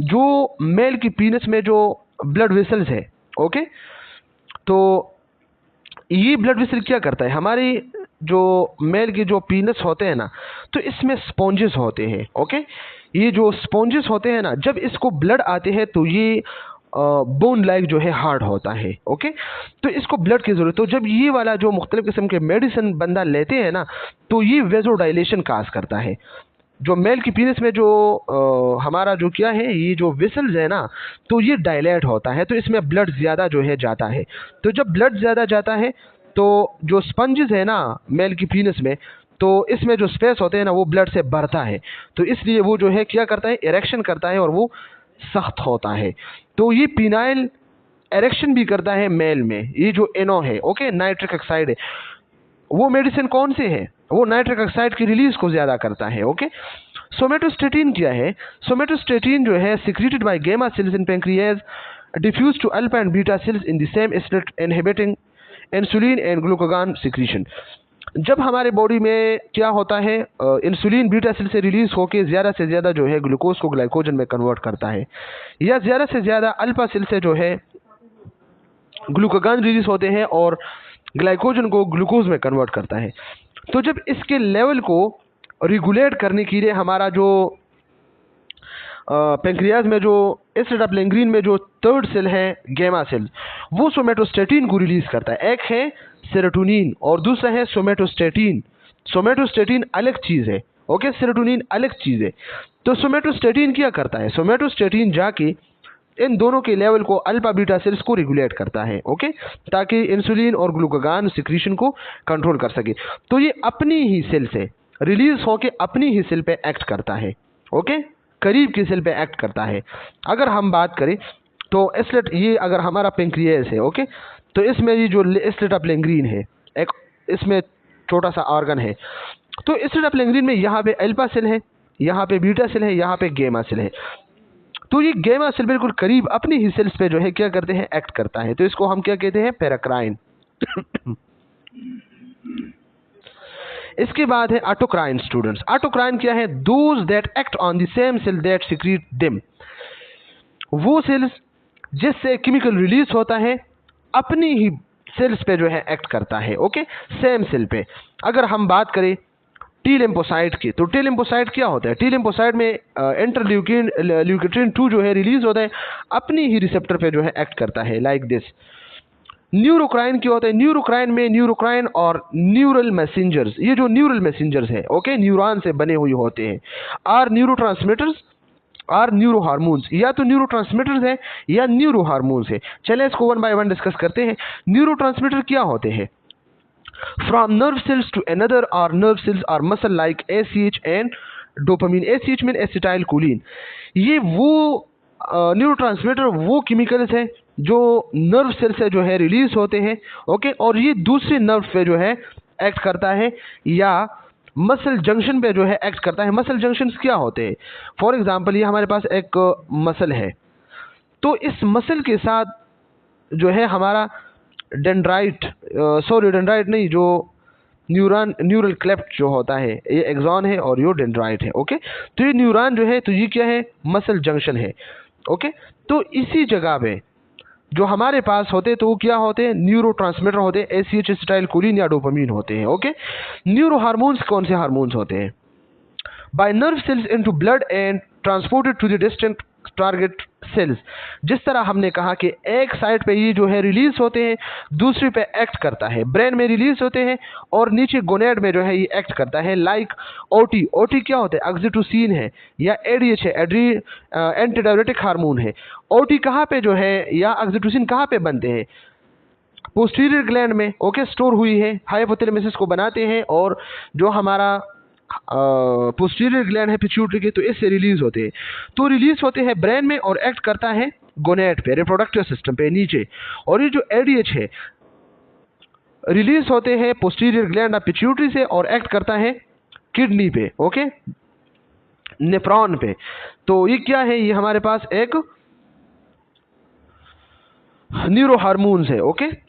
जो मेल की पीनस में जो ब्लड वेसल्स है, ओके, तो ये ब्लड वेसल क्या करता है, हमारी जो मेल के जो पीनस होते हैं ना, तो इसमें स्पॉन्जेस होते हैं, ओके। ये जो स्पॉन्जेस होते हैं ना, जब इसको ब्लड आते हैं तो ये बोन लाइक जो है हार्ड होता है। ओके, तो इसको ब्लड की ज़रूरत। तो जब ये वाला जो मुख्तलिफ किस्म के मेडिसिन बंदा लेते हैं ना, तो ये वेजोडाइलेशन काज करता है। जो मेल की पीनस में जो हमारा जो क्या है, ये जो विसल्स है ना, तो ये डायलेट होता है, तो इसमें ब्लड ज़्यादा जो है जाता है। तो जब ब्लड ज़्यादा जाता है तो जो स्पंजेस है ना मेल की पीनस में, तो इसमें जो स्पेस होते हैं ना वो ब्लड से भरता है, तो इसलिए वो जो है क्या करता है, इरेक्शन करता है और वो सख्त होता है। तो ये पीनाइल इरेक्शन भी करता है मेल में। ये जो एनो है, ओके, नाइट्रिक ऑक्साइड है, वो मेडिसिन कौन से है, वो नाइट्रिक ऑक्साइड की रिलीज को ज्यादा करता है। ओके, सोमेटोस्टेटिन क्या है? सोमेटोस्टेटिन जो है secreted by gamma cells in pancreas, diffuse to alpha and beta cells in the same state, inhibiting insulin and glucagon secretion. जब हमारे बॉडी में क्या होता है, इंसुलिन बीटा सेल से रिलीज होकर ज़्यादा से ज़्यादा जो है ग्लूकोज को ग्लाइकोजन में कन्वर्ट करता है, या ज़्यादा से ज़्यादा अल्फा सेल से जो है ग्लूकागॉन रिलीज होते हैं और ग्लाइकोजन को ग्लूकोज में कन्वर्ट करता है। तो जब इसके लेवल को रेगुलेट करने के लिए हमारा जो पेंक्रियाज में जो एसिटाइलकोलिन में जो थर्ड सेल है गामा सेल, वो सोमेटोस्टेटिन को रिलीज करता है। एक है सेरोटोनिन और दूसरा है सोमेटोस्टेटिन। सोमेटोस्टेटिन अलग चीज़ है, ओके, सेरोटोनिन अलग चीज़ है। तो सोमेटोस्टेटिन क्या करता है? सोमेटोस्टेटिन जाके इन दोनों के लेवल को अल्फा बीटा सेल्स को रेगुलेट करता है, ओके, ताकि इंसुलिन और ग्लूकागॉन सिक्रीशन को कंट्रोल कर सके। तो ये अपनी ही सेल से रिलीज होके अपनी ही सेल पे एक्ट करता है, ओके, करीब की सेल पे एक्ट करता है। अगर हम बात करें तो एस्लेट, ये अगर हमारा पेंक्रियास है, ओके, तो इसमें ये जो एसिटाइलकोलिन है, एक इसमें छोटा सा ऑर्गन है। तो एसिटाइलकोलिन में यहाँ पे अल्फा सेल है, यहाँ पे बीटा सेल है, यहाँ पे गामा सेल है। तो ये गामा सेल बिल्कुल करीब अपनी ही सेल्स पे जो है क्या करते हैं, एक्ट करता है। तो इसको हम क्या कहते हैं, पैराक्राइन। इसके बाद है ऑटोक्राइन। स्टूडेंट्स, ऑटोक्राइन क्या है? Those that act on the same cell that secrete them. वो सेल्स जिससे केमिकल रिलीज होता है अपनी ही सेल्स पे जो है एक्ट करता है, ओके, सेम सेल पे। अगर हम बात करें टी लिम्फोसाइट की, तो टी लिम्फोसाइट क्या होता है? टी लिम्फोसाइट में इंटरल्यूकिन ल्यूकेट्रिन 2 जो है रिलीज होता है, अपनी ही रिसेप्टर पे जो है एक्ट करता है, लाइक दिस। न्यूरोक्राइन क्या होता है? न्यूरोक्राइन में न्यूरोक्राइन और न्यूरल मैसेंजर्स, ये जो न्यूरल मैसेंजर्स है, ओके, न्यूरॉन से बने हुए होते हैं, or neurotransmitters or neuro hormones, या तो न्यूरो ट्रांसमीटर्स है या न्यूरो हार्मोन्स है। चलिए इसको वन बाय वन डिस्कस करते हैं। न्यूरो ट्रांसमीटर क्या होते हैं? From nerve cells to another or nerve cells or muscle like ACh and dopamine. ACh mean acetylcholine. ये वो न्यूरो ट्रांसमीटर वो केमिकल्स है जो नर्व सेल से जो है रिलीज होते हैं, ओके, और ये दूसरे नर्व पे जो है एक्ट करता है या मसल जंक्शन पे जो है एक्ट करता है। मसल जंक्शंस क्या होते हैं? फॉर एग्जांपल ये हमारे पास एक मसल है, तो इस मसल के साथ जो है हमारा डेंड्राइट, डेंड्राइट नहीं, जो न्यूरल क्लेफ्ट जो होता है, ये एक्सॉन है और ये डेंड्राइट है, ओके। तो ये न्यूरॉन जो है, तो ये क्या है? मसल जंक्शन है, ओके। तो इसी जगह पे जो हमारे पास होते हैं तो वो क्या होते हैं? न्यूरो ट्रांसमीटर होते हैं, एसीएच एसिटाइलकोलिन या डोपामिन होते हैं, ओके। न्यूरो हार्मोन्स कौन से हार्मोन्स होते हैं? By nerve cells into blood and transported to the distant target cells. जिस तरह हमने कहा कि एक साइड पे ये जो है रिलीज होते हैं, दूसरी पे एक्ट करता है, ब्रेन में रिलीज होते हैं और नीचे गोनेड में जो है ये एक्ट करता है, लाइक ओटी। ओटी क्या होता है? ऑक्सीटोसिन है या एडीएच है, एंटी डायरेटिक हार्मोन है। ओटी कहाँ पे जो है या ऑक्सीटोसिन कहाँ पे बनते हैं? पोस्टीरियर ग्लैंड में, ओके, स्टोर हुई है, हाइपोथैलेमस को बनाते हैं, और जो हमारा पोस्टीरियर ग्लैंड है पिट्यूटरी के, तो इससे रिलीज होते हैं। तो रिलीज होते हैं ब्रेन में और एक्ट करता है गोनेड पे, रिप्रोडक्टिव सिस्टम पे नीचे। और ये जो एडीएच है रिलीज होते हैं पोस्टीरियर ग्लैंड ऑफ पिट्यूटरी से और एक्ट करता है किडनी पे, ओके, नेफ्रॉन पे। तो ये क्या है? ये हमारे पास एक न्यूरो हार्मोन्स है, okay,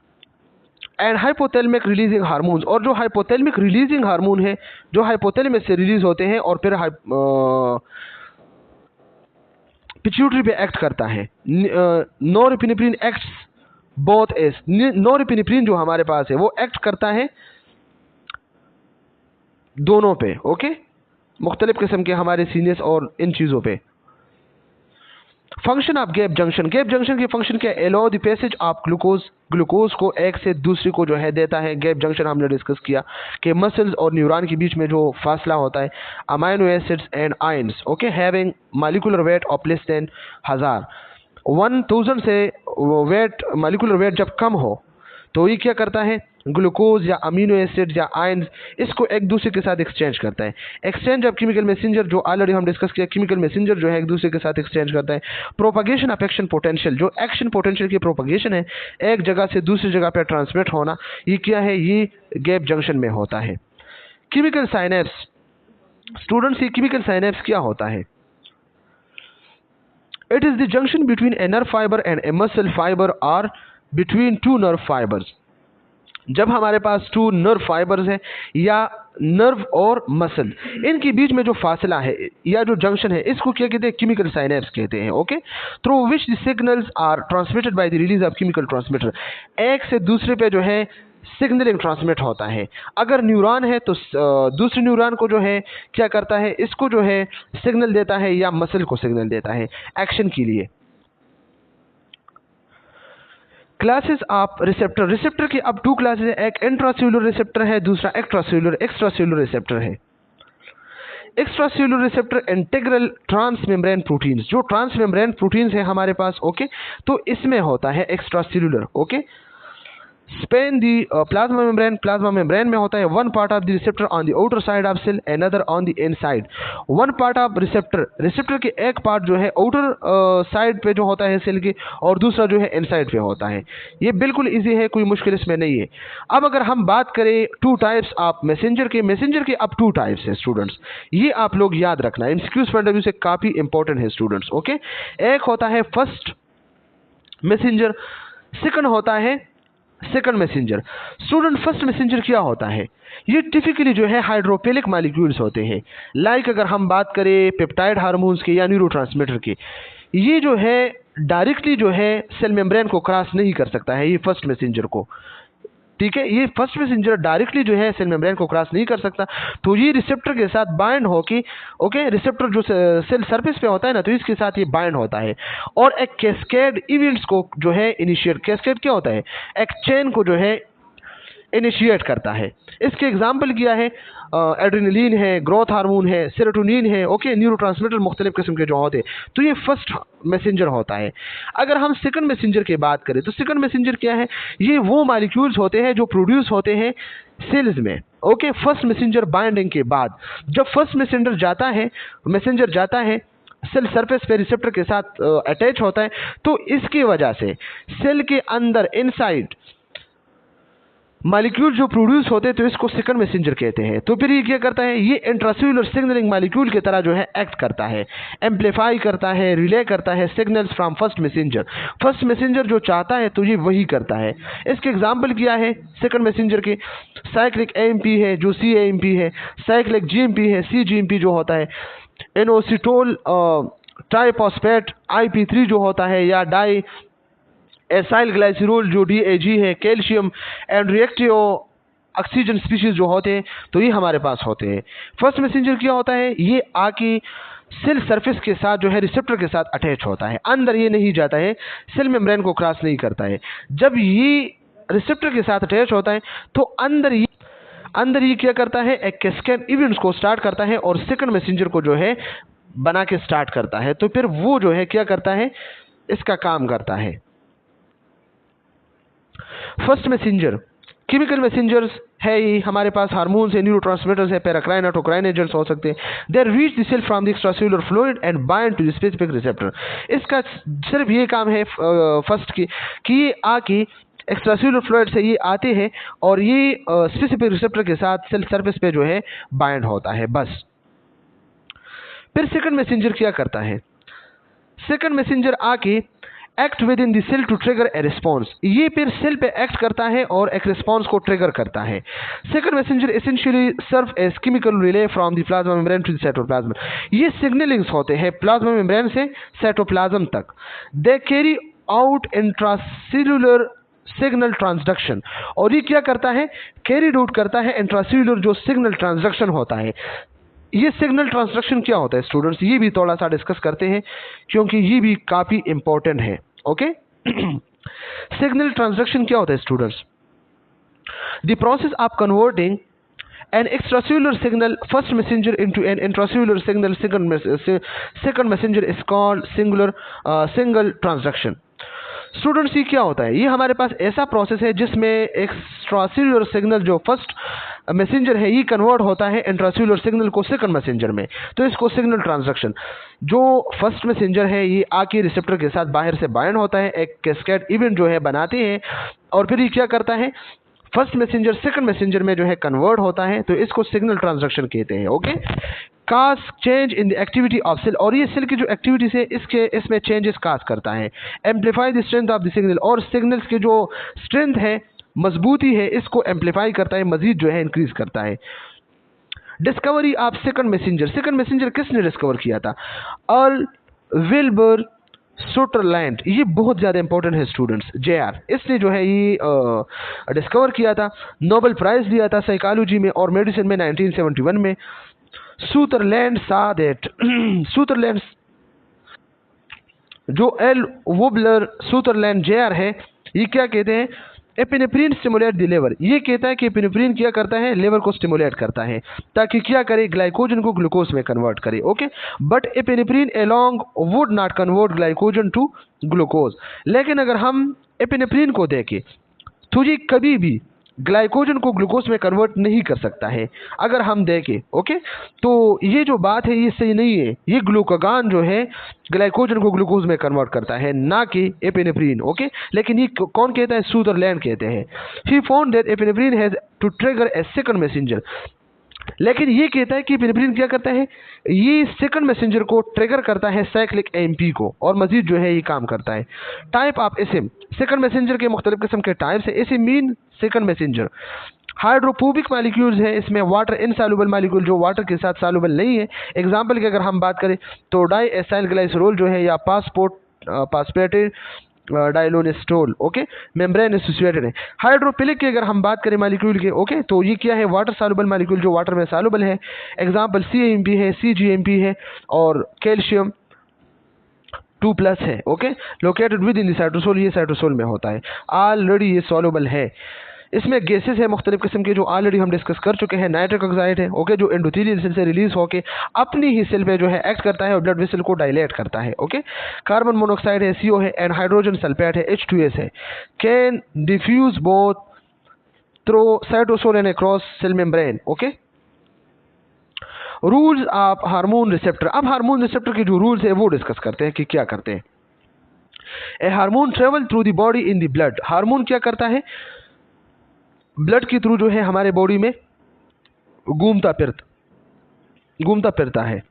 and hypothalamic releasing hormones. और जो हाइपोथैलेमिक रिलीजिंग हार्मोन है, जो हाइपोथैलेमस से रिलीज होते हैं और फिर पिट्यूटरी पे एक्ट करता है। Norepinephrine acts both as. Norepinephrine जो हमारे पास है वो एक्ट करता है दोनों पे, ओके, मुख्तलिफ किस्म के हमारे सीनियर्स और इन चीज़ों पे। फंक्शन ऑफ गैप जंक्शन की फंक्शन क्या है? Allow the passage of glucose को एक से दूसरे को जो है देता है। गैप जंक्शन हमने डिस्कस किया कि मसल्स और न्यूरॉन के बीच में जो फासला होता है, amino acids and ions okay having molecular weight of less than 1000 से वेट मॉलिक्यूलर वेट जब कम हो तो ये क्या करता है? ग्लूकोज या अमीनो एसिड या आयंस इसको एक दूसरे के साथ एक्सचेंज करता है। एक्सचेंज ऑफ केमिकल मैसेंजर जो ऑलरेडी हम डिस्कस किया, केमिकल मैसेंजर जो है एक दूसरे के साथ एक्सचेंज करता है। प्रोपगेशन ऑफ एक्शन पोटेंशियल, जो एक्शन पोटेंशियल की प्रोपगेशन है एक जगह से दूसरी जगह पर ट्रांसमिट होना, ये क्या है? ये गैप जंक्शन में होता है। केमिकल साइनेप्स, स्टूडेंट्स ये केमिकल साइनेप्स क्या होता है? It is the junction between a nerve fibre and A muscle fibre और बिटवीन टू नर्व फाइबर्स। जब हमारे पास टू नर्व फाइबर्स है या नर्व और मसल, इनके बीच में जो फासला है या जो जंक्शन है, इसको क्या कहते हैं? केमिकल साइनेप्स कहते हैं। Okay, through which the signals are transmitted by the release of chemical transmitter. एक से दूसरे पे जो है सिग्नलिंग ट्रांसमिट होता है। अगर न्यूरॉन है तो दूसरे न्यूरॉन को जो है क्या करता है? इसको जो है सिग्नल देता है या मसल को सिग्नल देता है एक्शन के लिए। क्लासेस ऑफ रिसेप्टर, रिसेप्टर की अब 2 क्लासेस है। एक इंट्रासेल्युलर रिसेप्टर है, दूसरा एक्स्ट्रासेल्युलर रिसेप्टर है। Extracellular receptor integral transmembrane proteins, जो ट्रांस मेम्ब्रेन प्रोटीन्स है हमारे पास ओके, तो इसमें होता है extracellular okay. Span the plasma membrane में होता है one part of the receptor on the outer side of cell, another on the inside. One part of receptor के एक पार्ट जो है आउटर साइड पे जो होता है सेल के, और दूसरा जो है इनसाइड पे होता है। ये बिल्कुल इजी है, कोई मुश्किल इसमें नहीं है। अब अगर हम बात करें 2 टाइप्स ऑफ मैसेंजर के अब 2 टाइप्स है स्टूडेंट्स, ये आप लोग याद रखना, एमसीक्यूज पॉइंट ऑफ व्यू से काफी इंपॉर्टेंट है स्टूडेंट्स ओके। एक होता है फर्स्ट मैसेंजर, सेकंड होता है second messenger. Student first messenger क्या होता है? ये टिपिकली जो है हाइड्रोफिलिक मॉलिक्यूल्स होते हैं। लाइक अगर हम बात करें पेप्टाइड हार्मोन्स के या न्यूरोट्रांसमीटर के, ये जो है डायरेक्टली जो है सेल मेम्ब्रेन को क्रॉस नहीं कर सकता है ये फर्स्ट मैसेंजर को, ठीक है। ये फर्स्ट मैसेंजर डायरेक्टली जो है सेल मेम्ब्रेन को क्रॉस नहीं कर सकता, तो ये रिसेप्टर के साथ बाइंड होके ओके, रिसेप्टर जो सेल सरफेस पे होता है ना, तो इसके साथ ये बाइंड होता है और एक कैस्केड इवेंट्स को जो है इनिशिएट, कैस्केड क्या होता है? एक चेन को जो है इनिशिएट करता है। इसके एग्जाम्पल किया है एड्रेनलिन है, ग्रोथ हार्मोन है, सेरोटोनिन है ओके, न्यूरोट्रांसमीटर मुख्तलिफ किस्म के जो होते हैं, तो ये फर्स्ट मैसेंजर होता है। अगर हम सेकंड मैसेंजर की बात करें तो सेकंड मैसेंजर क्या है? ये वो मॉलिक्यूल्स होते हैं जो प्रोड्यूस होते हैं सेल्स में ओके, फर्स्ट मैसेंजर बाइंडिंग के बाद। जब फर्स्ट मैसेंजर जाता है सेल सरफेस पे रिसेप्टर के साथ अटैच होता है, तो इसकी वजह से सेल के अंदर इनसाइड मॉलिक्यूल जो प्रोड्यूस होते हैं, तो इसको सेकंड मैसेंजर कहते हैं। तो फिर ये क्या करता है? ये इंट्रासेल्युलर सिग्नलिंग मॉलिक्यूल की तरह जो है एक्ट करता है, एम्पलीफाई करता है, रिले करता है signals from first messenger. First messenger जो चाहता है तो ये वही करता है। इसके एग्जांपल क्या है सेकंड मैसेंजर के? साइक्लिक एएमपी है जो CAMP है, साइक्लिक GMP है CGMP जो होता है, इनोसिटोल ट्राइफॉस्फेट IP3 जो होता है, या डाई एसाइल ग्लाइसरोल जो DAG है, calcium and reactive oxygen species जो होते हैं, तो ये हमारे पास होते हैं। फर्स्ट मैसेंजर क्या होता है? ये आके सेल सरफेस के साथ जो है रिसेप्टर के साथ अटैच होता है, अंदर ये नहीं जाता है, सेल मेम्ब्रेन को क्रॉस नहीं करता है। जब ये रिसेप्टर के साथ अटैच होता है तो अंदर ये क्या करता है? एक कैस्केड इवेंट्स को स्टार्ट करता है और सेकंड मैसेंजर को जो है बना के स्टार्ट करता है। तो फिर वो जो है क्या करता है? इसका काम करता है। फर्स्ट मैसेंजर केमिकल मैसेंजर्स है, ये हमारे पास हार्मोन्स है, न्यूरोट्रांसमीटर्स है, पैराक्राइन ऑटोक्राइन एजेंट्स हो सकते हैं। They reach the cell from the extracellular fluid and bind to the specific receptor. इसका सिर्फ ये काम है फर्स्ट की कि ये आके एक्स्ट्रासेल्युलर फ्लूइड से ये आते हैं और ये स्पेसिफिक रिसेप्टर के साथ सेल सरफेस पे जो है बाइंड होता है, बस। फिर सेकंड मैसेंजर क्या करता है? सेकंड मैसेंजर आके act within the cell to trigger a response. ये फिर सेल पे एक्ट करता है और एक रिस्पॉन्स को ट्रिगर करता है। Second messenger essentially serve as chemical relay from the plasma membrane to the cytoplasm. ये सिग्नलिंग्स होते हैं प्लाज्मा मेम्ब्रेन से साइटोप्लाज्म तक। They carry out intracellular signal transduction, और ये क्या करता है? कैरी आउट करता है इंट्रासेल्युलर जो सिग्नल ट्रांसडक्शन होता है। ये सिग्नल ट्रांसडक्शन क्या होता है स्टूडेंट्स, ये भी थोड़ा सा डिस्कस करते हैं क्योंकि ये भी काफी इंपॉर्टेंट है। ओके सिग्नल ट्रांसडक्शन क्या होता है students? The process of converting an extracellular signal first messenger into an intracellular signal second messenger is called single transduction। Students ये क्या होता है? ये हमारे पास ऐसा प्रोसेस है जिसमें एक्स्ट्रासेल्युलर सिग्नल जो फर्स्ट मैसेंजर है ये कन्वर्ट होता है इंट्रासेल्युलर सिग्नल को सेकंड मैसेंजर में, तो इसको सिग्नल ट्रांसडक्शन। जो फर्स्ट मैसेंजर है ये आके रिसेप्टर के साथ बाहर से बाइंड होता है, एक कैस्केड इवेंट जो है बनाते हैं, और फिर ये क्या करता है, फर्स्ट मैसेंजर सेकंड मैसेंजर में जो है कन्वर्ट होता है, तो इसको सिग्नल ट्रांसडक्शन कहते हैं। Okay cause change in the activity of cell, और ये सेल की जो एक्टिविटीज है इसमें चेंजेस काज करता है। Amplify the strength of the signal, और सिग्नल्स की जो स्ट्रेंथ है, मजबूती है, इसको एम्पलीफाई करता है, मजीद जो है इंक्रीज करता है। डिस्कवरी ऑफ सेकंड मैसेंजर किसने डिस्कवर किया था? अर्ल विल्बर सुटरलैंड, ये बहुत ज़्यादा इंपॉर्टेंट है स्टूडेंट्स। JR इसने जो है ये डिस्कवर किया था, नोबेल प्राइज दिया था साइकोलॉजी में और मेडिसिन में 1971 में। सुटरलैंड सा दैट सुटरलैंड जो एल वुबलर सुटरलैंड JR है, ये क्या कहते हैं? एपिनेफ्रिन स्टिमुलेट द लिवर, ये कहता है कि एपिनेफ्रिन क्या करता है, लिवर को स्टिमुलेट करता है ताकि क्या करे, ग्लाइकोजन को ग्लूकोज में कन्वर्ट करे। Okay but epinephrine along would not convert glycogen to glucose. लेकिन अगर हम एपिनेफ्रिन को देखें तो ये कभी भी ग्लाइकोजन को ग्लूकोज में कन्वर्ट नहीं कर सकता है अगर हम देखें। ओके तो ये जो बात है ये सही नहीं है, ये ग्लूकागान जो है ग्लाइकोजन को ग्लूकोज में कन्वर्ट करता है, ना कि एपिनेफ्रिन। ओके लेकिन ये कौन कहता है? सुदरलैंड कहते हैं। He found that epinephrine has to trigger a second messenger, लेकिन ये कहता है कि एपिनेफ्रिन क्या करता है, ये सेकंड मैसेंजर को ट्रिगर करता है, साइक्लिक AMP को, और मजीद जो है ये काम करता है। टाइप ऑफ एसिम, सेकंड मैसेंजर के मुख्तलिफ किस्म के टाइप्स है। एसिम mean second messenger. Hydrophobic molecules है, इसमें वाटर इनसॉल्युबल मालिक्यूल जो वाटर के साथ सॉल्युबल नहीं है। एग्जांपल की अगर हम बात करें तो डाई एसाइल ग्लाइसरोल जो है, या पासपेटेड डाइलोनेस्टोल। ओके मेम्ब्रेन एसोसिएटेड है। हाइड्रोफिलिक की अगर हम बात करें मालिक्यूल के, ओके तो ये क्या है, वाटर सॉल्युबल मालिक्यूल जो वाटर में सॉल्युबल है। एग्जांपल CAMP है, CGMP है, और कैल्शियम 2+ है। Okay located with in the cytosol, ये साइटोसोल में होता है, ऑलरेडी ये सॉल्युबल है। इसमें गैसेस है मुख्तलिफ किस्म के जो ऑलरेडी हम डिस्कस कर चुके हैं। नाइट्रिक ऑक्साइड है, ओके जो एंडोथेलियल सेल से रिलीज होकर अपनी ही सेल पे जो है एक्ट करता है और ब्लड वेसल को डायलेट करता है। ओके कार्बन मोनोऑक्साइड है, CO है, एंड हाइड्रोजन सल्फेट है, H2S है। Can diffuse both through cytosol and across cell membrane. Okay rules of hormone receptor, अब हार्मोन रिसेप्टर के जो रूल्स है वो डिस्कस करते हैं कि क्या करते हैं। A hormone travel through the body in the blood, hormone क्या करता है, ब्लड के थ्रू जो है हमारे बॉडी में घूमता फिरता है।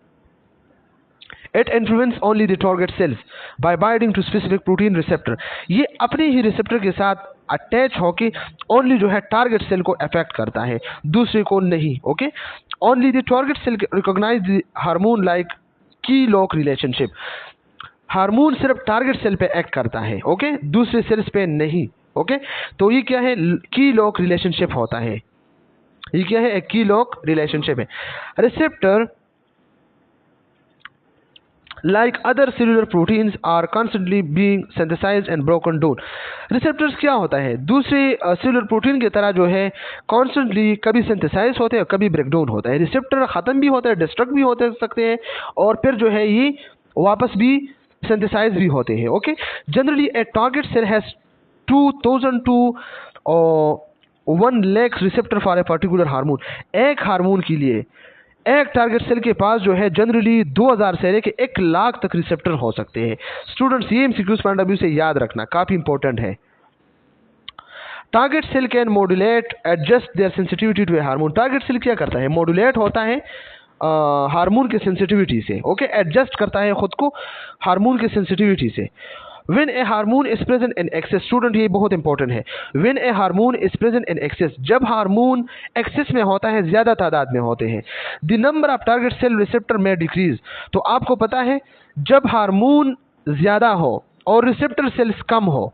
It influence only the target cells by binding to specific protein receptor, ये अपने ही रिसेप्टर के साथ अटैच होके ओनली जो है टारगेट सेल को अफेक्ट करता है, दूसरे को नहीं। Okay only the target cell recognise the hormone like key lock relationship, hormone सिर्फ टारगेट सेल पे एक्ट करता है, ओके दूसरे सेल्स पे नहीं। ओके तो ये क्या है, की लॉक रिलेशनशिप होता है, ये क्या है, एक की लॉक रिलेशनशिप है। Receptor like other cellular proteins are constantly being synthesized and broken down। Receptors क्या होता है, दूसरे सेलुलर प्रोटीन की तरह जो है कॉन्स्टेंटली कभी सिंथेसाइज होते हैं और कभी ब्रेकडाउन होता है। रिसेप्टर ख़त्म भी होता है, डिस्ट्रक्ट भी होते सकते हैं, और फिर जो है ये वापस भी सिंथेसाइज भी होते हैं। Okay generally a target cell has 2000 to 1 lakh receptor for a particular hormone, एक हार्मोन के लिए एक टारगेट सेल के पास जो है जनरली 2000 से लेके 1 लाख तक रिसेप्टर हो सकते हैं। स्टूडेंट्स ये MCQs पॉइंट ऑफ व्यू से याद रखना काफी इंपॉर्टेंट है। Target cell can modulate adjust their sensitivity to a hormone, target cell क्या करता है, मॉड्यूलेट होता है हार्मोन के सेंसिटिविटी से। ओके एडजस्ट करता है खुद को हार्मोन के सेंसिटिविटी से। When a hormone is present in excess, student ये बहुत इंपॉर्टेंट है, when a hormone is present in excess, जब हार्मोन एक्सेस में होता है, ज्यादा तादाद में होते हैं, the number of target cell receptor may decrease, तो आपको पता है जब हार्मोन ज्यादा हो और रिसेप्टर सेल्स कम हो,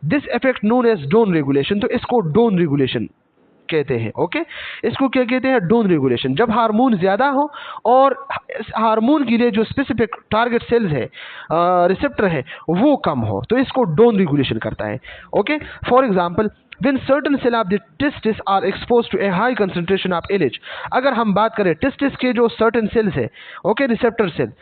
this effect known as down regulation, तो इसको डोन रेगुलेशन कहते हैं। ओके, इसको क्या कहते हैं? Down regulation. जब हार्मोन ज़्यादा हो और हार्मोन के लिए जो स्पेसिफिक टारगेट सेल्स है, रिसेप्टर है, वो कम हो, तो इसको डाउन रेगुलेशन करता है। Okay, for example when certain cell of the testis are exposed to a high concentration of LH, अगर हम बात करें टेस्टिस के जो certain cells है, ओके, रिसेप्टर सेल,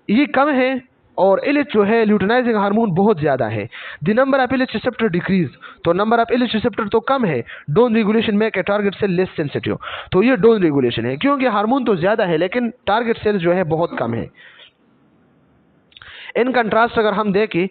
ये कम है और LH जो है ल्यूटिनाइजिंग हार्मोन बहुत ज़्यादा है, the number of LH receptor decrease, तो नंबर ऑफ LH रिसेप्टर तो कम है, डाउन रेगुलेशन में टारगेट सेल लेस सेंसिटिव, तो ये डाउन रेगुलेशन है, क्योंकि हार्मोन तो ज़्यादा है लेकिन टारगेट सेल्स जो है बहुत कम है। इन कंट्रास्ट अगर हम देखें,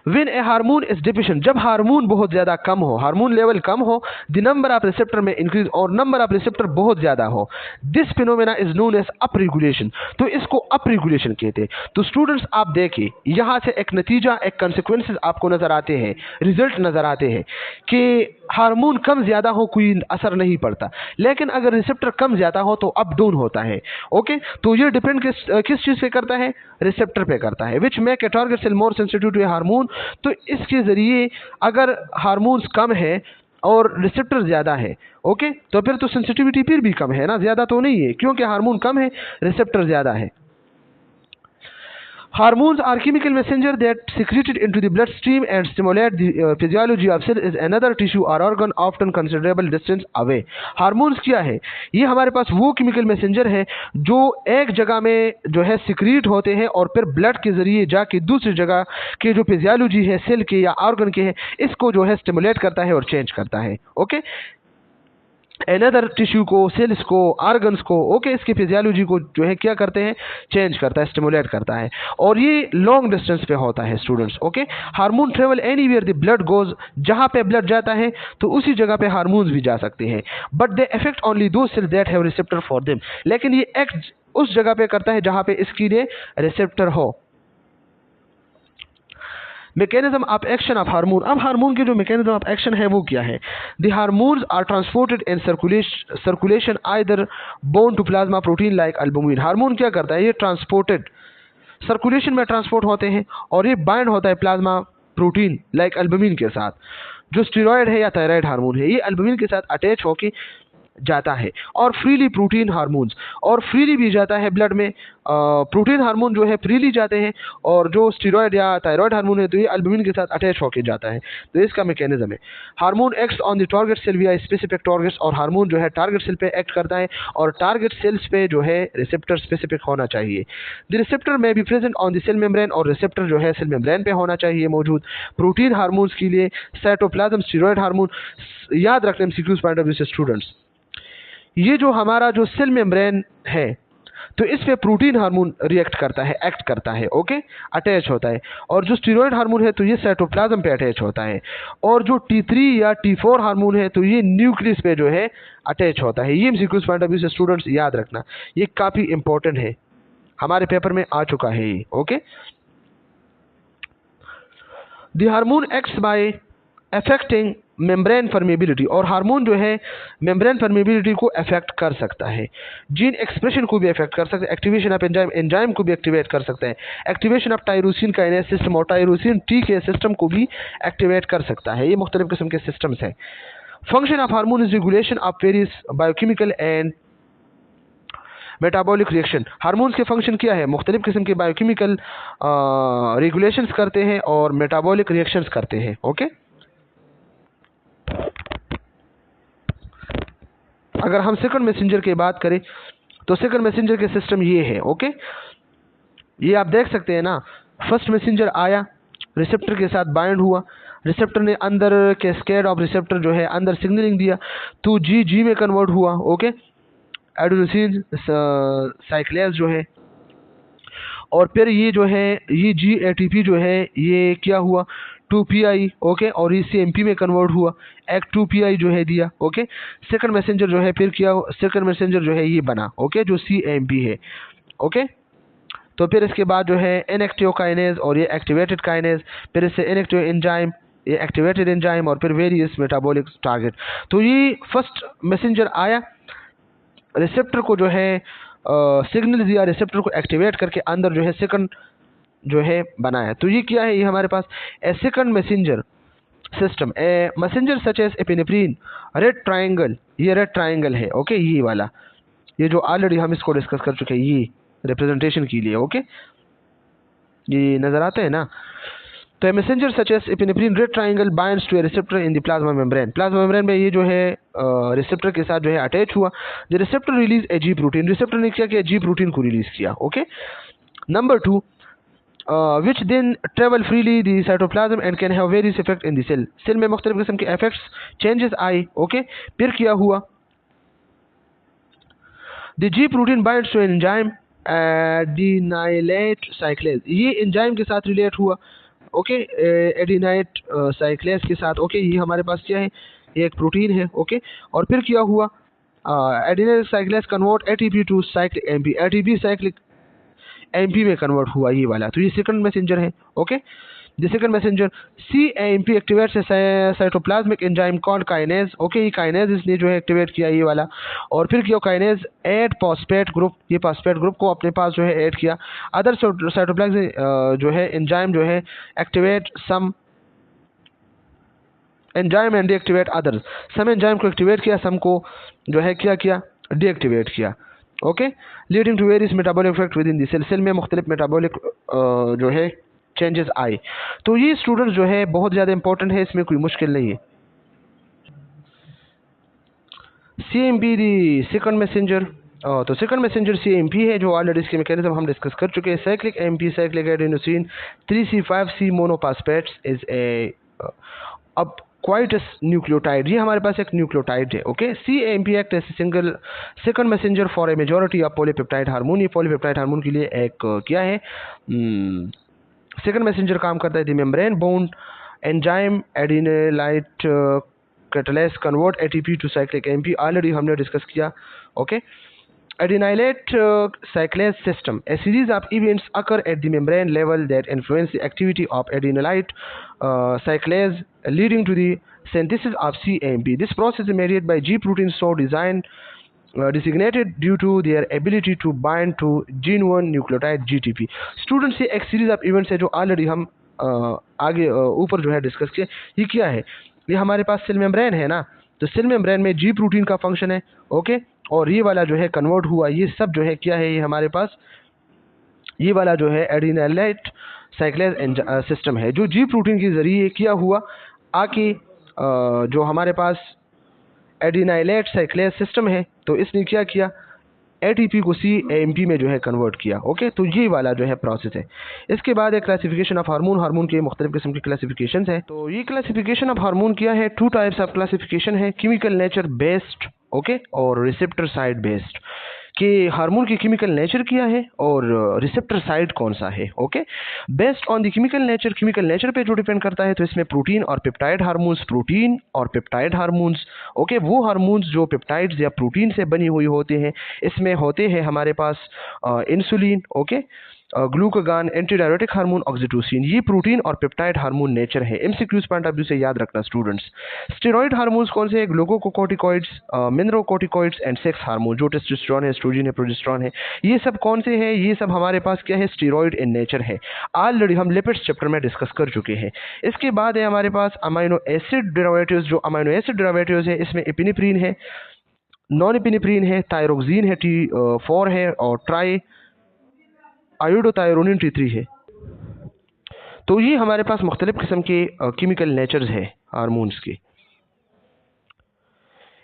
When a hormone is deficient, जब हार्मोन बहुत ज़्यादा कम हो, हार्मोन लेवल कम हो, द नंबर ऑफ रिसेप्टर में इंक्रीज, और नंबर ऑफ रिसेप्टर बहुत ज़्यादा हो, this phenomena is known as up regulation, तो इसको अप रेगुलेशन कहते हैं। तो स्टूडेंट्स आप देखिए, यहाँ से एक नतीजा, एक कंसिक्वेंसेस आपको नज़र आते हैं, रिजल्ट नज़र आते हैं कि हार्मोन कम ज़्यादा हो कोई असर नहीं पड़ता, लेकिन अगर रिसेप्टर कम ज़्यादा हो तो अप डाउन होता है। ओके, तो ये डिपेंड किस चीज़ पे करता है? रिसेप्टर पे करता है, which make a target cell more sensitive to a hormone. तो इसके ज़रिए अगर हार्मोन्स कम है और रिसेप्टर ज़्यादा है, ओके, तो फिर तो सेंसिटिविटी फिर भी कम है ना, ज़्यादा तो नहीं है, क्योंकि हार्मोन कम है, रिसेप्टर ज़्यादा है। Hormones are chemical messenger that secreted into the bloodstream and stimulate the physiology of cell is another tissue or organ often considerable distance away. Hormones क्या है? ये हमारे पास वो केमिकल मैसेंजर है जो एक जगह में जो है सिक्रीट होते हैं और फिर ब्लड के जरिए जाके दूसरी जगह के जो फिजियोलॉजी है सेल के या ऑर्गन के है, इसको जो है स्टिमुलेट करता है और चेंज करता है। ओके, अनदर टिश्यू को, सेल्स को, ऑर्गन्स को, ओके, इसकी फिजियोलॉजी को जो है क्या करते हैं? चेंज करता है, स्टिमुलेट करता है, और ये लॉन्ग डिस्टेंस पे होता है students. Okay, hormone travel anywhere the blood goes, जहाँ पे ब्लड जाता है तो उसी जगह पे हार्मोन्स भी जा सकते हैं, but they affect only those cells that have receptor for them, लेकिन ये एक्ट उस जगह पे करता है जहाँ पे इसके लिए रिसेप्टर हो। Mechanism of action of hormone. अब हार्मोन के जो मैकेनिज्म ऑफ एक्शन है वो क्या है? The hormones are transported in circulation either bound to plasma protein like albumin. Hormone क्या करता है? ये ट्रांसपोर्टेड सर्कुलेशन में ट्रांसपोर्ट होते हैं और ये बाइंड होता है प्लाज्मा प्रोटीन लाइक एल्बुमिन के साथ, जो स्टीरॉयड है या थायराइड हार्मोन है, ये एल्बुमिन के साथ अटैच होके जाता है, और फ्रीली प्रोटीन हार्मोन्स, और फ्रीली भी जाता है ब्लड में, प्रोटीन हार्मोन जो है फ्रीली जाते हैं, और जो स्टीरॉयड या थायराइड हार्मोन है तो ये एल्बुमिन के साथ अटैच होकर जाता है। तो इसका मैकेनिज्म है। Hormone acts on the target cell via specific targets, और हार्मोन जो है टारगेट सेल पे एक्ट करता है और टारगेट सेल्स पे जो है रिसेप्टर स्पेसिफिक होना चाहिए। द रिसेप्टर में be present on the cell membrane, और रिसेप्टर जो है सेल मेम्ब्रेन पे होना चाहिए मौजूद। प्रोटीन हार्मोन्स के लिए साइटोप्लाज्म, स्टीरॉयड हार्मोन, याद रखने में सीक्यूज पॉइंट ऑफ व्यू से स्टूडेंट्स, ये जो हमारा जो सेल मेम्ब्रेन है तो इस पे प्रोटीन हार्मोन रिएक्ट करता है, एक्ट करता है, ओके, अटैच होता है, और जो स्टीरॉयड हार्मोन है तो ये साइटोप्लाज्म पे अटैच होता है, और जो T3 या T4 हार्मोन है तो ये न्यूक्लियस पे जो है अटैच होता है। ये एमसीक्यूज पॉइंट ऑफ व्यू से स्टूडेंट्स याद रखना, ये काफ़ी इंपॉर्टेंट है, हमारे पेपर में आ चुका है ये। Okay, the hormone acts by affecting membrane permeability, और हार्मोन जो है मेम्ब्रेन परमेबिलिटी को अफेक्ट कर सकता है, जीन एक्सप्रेशन को भी अफेक्ट कर सकता है, एक्टिवेशन ऑफ एंजाइम, एंजाइम को भी एक्टिवेट कर सकता है, activation of tyrosine kinase system और टायरोसिन टी के सिस्टम को भी एक्टिवेट कर सकता है। ये मुख्तलिफ किस्म के सिस्टम्स हैं। Function of hormone is regulation of various biochemical and metabolic reaction. Hormones के फंक्शन क्या है? मुख्तलिफ किस्म के बायोकेमिकल रेगुलेशंस करते हैं और मेटाबॉलिक रिएक्शंस करते हैं। ओके, अगर हम सेकंड मैसेंजर की बात करें तो सेकंड मैसेंजर के सिस्टम ये है। ओके, ये आप देख सकते हैं ना, फर्स्ट मैसेंजर आया, रिसेप्टर के साथ बाइंड हुआ, रिसेप्टर ने अंदर कैस्केड ऑफ रिसेप्टर जो है अंदर सिग्नलिंग दिया तो जी में कन्वर्ट हुआ। ओके, एडेनोसिन साइक्लेज जो है, और फिर ये जो है ये GATP जो है ये क्या हुआ 2PI, ओके, और ये CMP में कन्वर्ट हुआ, एक 2PI जो है दिया। ओके, सेकंड मैसेंजर जो है फिर क्या, सेकंड मैसेंजर जो है ये बना, ओके, जो CMP है। ओके, तो फिर इसके बाद जो है इनएक्टिव काइनेज और ये एक्टिवेटेड काइनेज, फिर इससे इनएक्टिव एंजाइम, ये एक्टिवेटेड एंजाइम, और फिर वेरियस मेटाबॉलिक टारगेट। तो ये फर्स्ट मैसेंजर आया, रिसेप्टर को जो है सिग्नल दिया, रिसेप्टर को एक्टिवेट करके अंदर जो है सेकंड जो है बनाया। तो ये क्या है? ये हमारे पास a second messenger system a messenger such as epinephrine, red triangle, ये रेड ट्राइंगल है, ओके, ये वाला, ये जो ऑलरेडी हम इसको डिस्कस कर चुके हैं, ये रिप्रेजेंटेशन के लिए, ओके, ये नजर आता है ना। तो messenger such as epinephrine red triangle binds to a receptor in the plasma membrane, plasma membrane में ये जो है रिसेप्टर के साथ जो है अटैच हुआ। The receptor release a ji protein, receptor ने क्या किया, जी प्रोटीन को रिलीज किया, okay. Number 2, which then travel freely the cytoplasm and can have various effect in the cell, cell में मुख्तलिफ किस्म के effects changes आए, ओके। फिर क्या हुआ, the G protein binds to enzyme adenylate cyclase, ये एंजाइम के साथ रिलेट हुआ, ओके, एडेनाइट साइक्लेस के साथ, ओके। ये हमारे पास क्या है, ये एक प्रोटीन है, ओके। और फिर क्या हुआ, adenylate cyclase convert ATP to cyclic AMP, ATP cyclic AMP में कन्वर्ट हुआ, ये वाला, तो ये सेकंड मैसेंजर है, okay. The second messenger C AMP activates cytoplasmic enzyme called kinase, okay, ये काइनेज इसने जो है एक्टिवेट किया, ये वाला। और फिर क्या, काइनेज ऐड फॉस्फेट ग्रुप, ये फॉस्फेट ग्रुप को अपने पास जो है ऐड किया। अदर साइटोप्लाज्मिक जो है एंजाइम जो है activate some enzyme and deactivate others, some enzyme को एक्टिवेट किया, सम को जो है क्या किया, डीएक्टिवेट किया, okay. Leading to various metabolic effect within the cell, cell में मुख्तलिफ मेटाबॉलिक जो है चेंजेस आए। तो ये स्टूडेंट्स जो है बहुत ज़्यादा इंपॉर्टेंट है, इसमें कोई मुश्किल नहीं है। CAMP दी सेकंड मैसेंजर, तो सेकंड मैसेंजर CAMP है, जो ऑलरेडी इसके मैकेनिज्म हम डिस्कस कर चुके हैं। Cyclic MP cyclic adenosine 3C5C monophosphates is a अब क्वाइटस न्यूक्लियोटाइड, ये हमारे पास एक न्यूक्लियोटाइड है, okay. CAMP act as single second messenger for a majority of polypeptide hormone, ये पॉलीपेप्टाइड हार्मोन के लिए एक क्या है, सेकंड मैसेंजर काम करता है। The membrane bound enzyme adenylate catalyse convert ATP to cyclic MP, already हमने डिस्कस किया, okay. Adenylate cyclase system, a series of events occur at the membrane level that influence the activity of adenylate cyclase, leading to the synthesis of CAMP. This process is mediated by G proteins so designated due to their ability to bind to gene 1 nucleotide GTP. Students, ये एक series of events है जो already हम आगे ऊपर जो है discuss किए। ये क्या है, ये हमारे पास सेल मेम्ब्रेन है ना, तो सेल मेम्ब्रेन में जी प्रोटीन का फंक्शन है, ओके। और ये वाला जो है कन्वर्ट हुआ, ये सब जो है क्या है, ये हमारे पास ये वाला जो है एडिनाइलेट साइक्लेज सिस्टम है, जो जी प्रोटीन के जरिए क्या हुआ, आके जो हमारे पास एडिनाइलेट साइक्लेज सिस्टम है, तो इसने क्या किया, एटीपी को CAMP में जो है कन्वर्ट किया, ओके। तो ये वाला जो है प्रोसेस है। इसके बाद एक क्लासिफिकेशन ऑफ हार्मोन, हार्मोन के मुख्तलिफ किस्म की क्लासिफिकेशन है। तो ये क्लासिफिकेशन ऑफ हार्मोन क्या है, 2 टाइप्स ऑफ क्लासिफिकेशन है, केमिकल नेचर बेस्ड, ओके, और रिसेप्टर साइड बेस्ड, कि हार्मोन की केमिकल नेचर क्या है और रिसेप्टर साइड कौन सा है, okay. Based on the chemical nature पे जो डिपेंड करता है, तो इसमें प्रोटीन और पेप्टाइड हार्मोन्स, प्रोटीन और पेप्टाइड हार्मोन्स, ओके, वो हार्मोन्स जो पेप्टाइड्स या प्रोटीन से बनी हुई होते हैं, इसमें होते हैं हमारे पास insulin, okay, glucagon, एंटीडायरेटिक hormone, oxytocin, ये प्रोटीन और पेप्टाइड हार्मोन नेचर है। एमसीक्यूज पॉइंट ऑफ व्यू से याद रखना स्टूडेंट्स। स्टेरॉइड हार्मोन्स कौन से हैं, ग्लूकोकोर्टिकॉइड्स, मिनरलोकोर्टिकॉइड्स एंड सेक्स हार्मोन, जो टेस्टोस्टेरोन है, एस्ट्रोजन है, प्रोजेस्टेरोन है, ये सब कौन से हैं, ये सब हमारे पास क्या है, स्टेरॉइड इन नेचर है। ऑलरेडी हम लिपिड्स चैप्टर में डिस्कस कर चुके हैं। इसके बाद है हमारे पास अमीनो एसिड डेरिवेटिव्स, जो अमीनो एसिड डेरिवेटिव्स है, इसमें एपिनेफ्रिन है, नॉन एपिनेफ्रिन है, थायरोक्सिन है, T4 है, और ट्राई आयोडोथायरोनिन T3 है। तो ये हमारे पास मुख्तलिफ किस्म के केमिकल नेचर्स है हार्मोन्स के।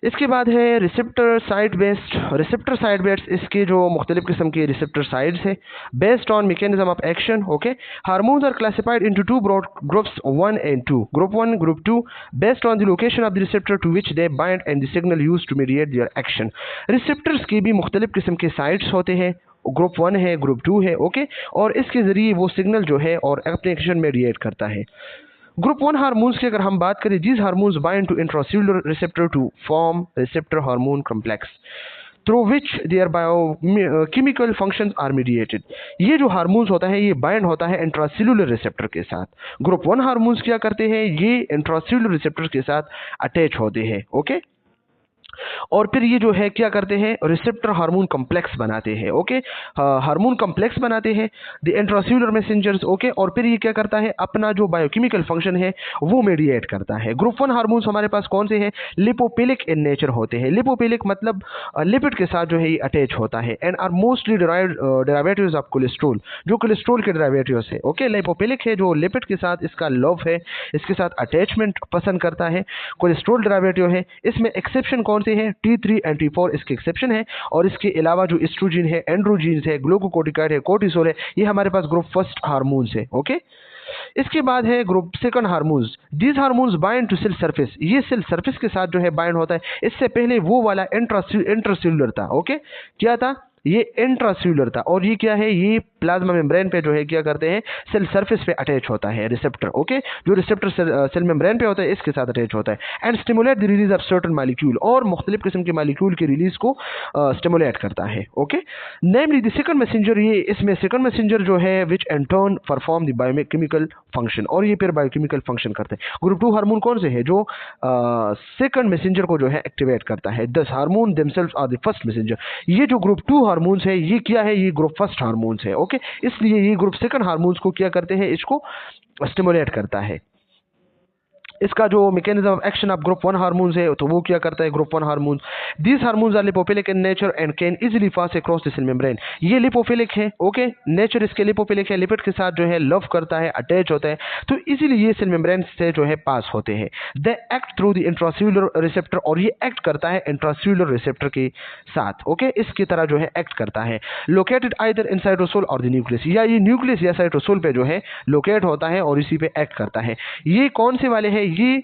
इसके बाद है receptor side based, receptor side based, इसके जो मुख्तलिफ किस्म के रिसेप्टर साइड्स है, based on mechanism of action, okay. Hormones are classified into 2 broad groups 1 and 2, group 1 group 2, based on the location of the receptor to which they bind and the signal used to mediate their action. Receptors के भी मुख्तलिफ किस्म के sides होते हैं, group 1 है, group 2 है, okay, और इसके ज़रिए वो सिग्नल जो है और अपने एक्शन में रिएक्ट करता है। ग्रुप 1 हार्मोन्स की अगर हम बात करें, these hormones bind to intracellular receptor to form receptor hormone complex through which their biochemical functions are mediated. ये जो हार्मोन्स होता है, ये बाइंड होता है इंट्रासेल्युलर रिसेप्टर के साथ। ग्रुप 1 हार्मोन्स क्या करते हैं, ये इंट्रासेल्युलर रिसेप्टर के साथ अटैच होते हैं, ओके। और फिर ये जो है क्या करते हैं, रिसेप्टर हार्मोन कॉम्प्लेक्स बनाते हैं। ओके, हार्मोन कॉम्प्लेक्स बनाते हैं द इंट्रासेल्युलर मैसेंजर्स। ओके, और फिर ये क्या करता है, अपना जो बायोकेमिकल फंक्शन है वो मेडिएट करता है। ग्रुप 1 हार्मोन्स हमारे पास कौन से हैं, लिपोपिलिक इन नेचर होते हैं। लिपोपिलिक मतलब लिपिड के साथ जो है ये अटैच होता है, and are mostly derivatives of cholesterol, जो कोलेस्ट्रॉल के डेरिवेटिव्स है। ओके, लिपोपिलिक है जो लिपिड के साथ इसका लव है, इसके साथ अटैचमेंट पसंद करता है, कोलेस्ट्रॉल डेरिवेटिव है। इसमें एक्सेप्शन कौन से हैं, T3 एंड T4 इसके एक्सेप्शन है, और इसके अलावा जो एस्ट्रोजन है, एंड्रोजीन्स है, ग्लूकोकोर्टिकॉइड है, कोर्टिसोल है, ये हमारे पास ग्रुप फर्स्ट हार्मोन्स है। ओके, इसके बाद है group second hormones. These hormones bind to cell surface, ये सेल सरफेस के साथ जो है बाइंड होता है। इससे पहले वो वाला इंट्रासेल्युलर था। ओके, क्या था, ये इंट्रासेल्युलर था, और ये क्या है, ये प्लाज्मा मेम्ब्रेन पे जो है क्या करते हैं, सेल सरफेस पे अटैच होता है रिसेप्टर। ओके, जो रिसेप्टर सेल मेम्ब्रेन पे होता है इसके साथ अटैच होता है, and stimulate the release of certain molecule, और मुख्तलिफ किस्म के मॉलिक्यूल की रिलीज को स्टिमुलेट करता है। Okay, namely the second messenger, ये इसमें सेकंड मैसेंजर जो है which in turn perform the biochemical function, और ये फिर बायोकेमिकल फंक्शन करते हैं। ग्रुप 2 हार्मोन कौन से है, जो सेकंड मैसेंजर को जो है एक्टिवेट करता है। These hormone themselves are the first messenger. ये जो ग्रुप 2 हार्मोन्स है ये क्या है, ये ग्रुप फर्स्ट हार्मोन्स है। ओके, इसलिए ये ग्रुप सेकंड हार्मोन्स को क्या करते हैं, इसको स्टिमुलेट करता है। इसका जो mechanism of action of group 1 hormones है तो वो क्या करता है, group 1 hormones, these hormones are lipophilic in nature and can easily pass across the cell membrane. ये लिपोफिलिक है। ओके, नेचर इसके लिपोफिलिक है, लिपिड के साथ जो है लव करता है, अटैच होता है, तो इजीली ये सेल मेम्ब्रेन से जो है पास होते हैं। They act through the intracellular receptor, और ये एक्ट करता है इंट्रासेल्युलर रिसेप्टर के साथ। ओके, इसकी तरह जो है एक्ट करता है। लोकेटेड आइदर इन साइटोसोल और द न्यूक्लियस, या ये न्यूक्लियस या साइटोसोल पे जो है लोकेट होता है और इसी पे एक्ट करता है। ये कौन से वाले हैं, ये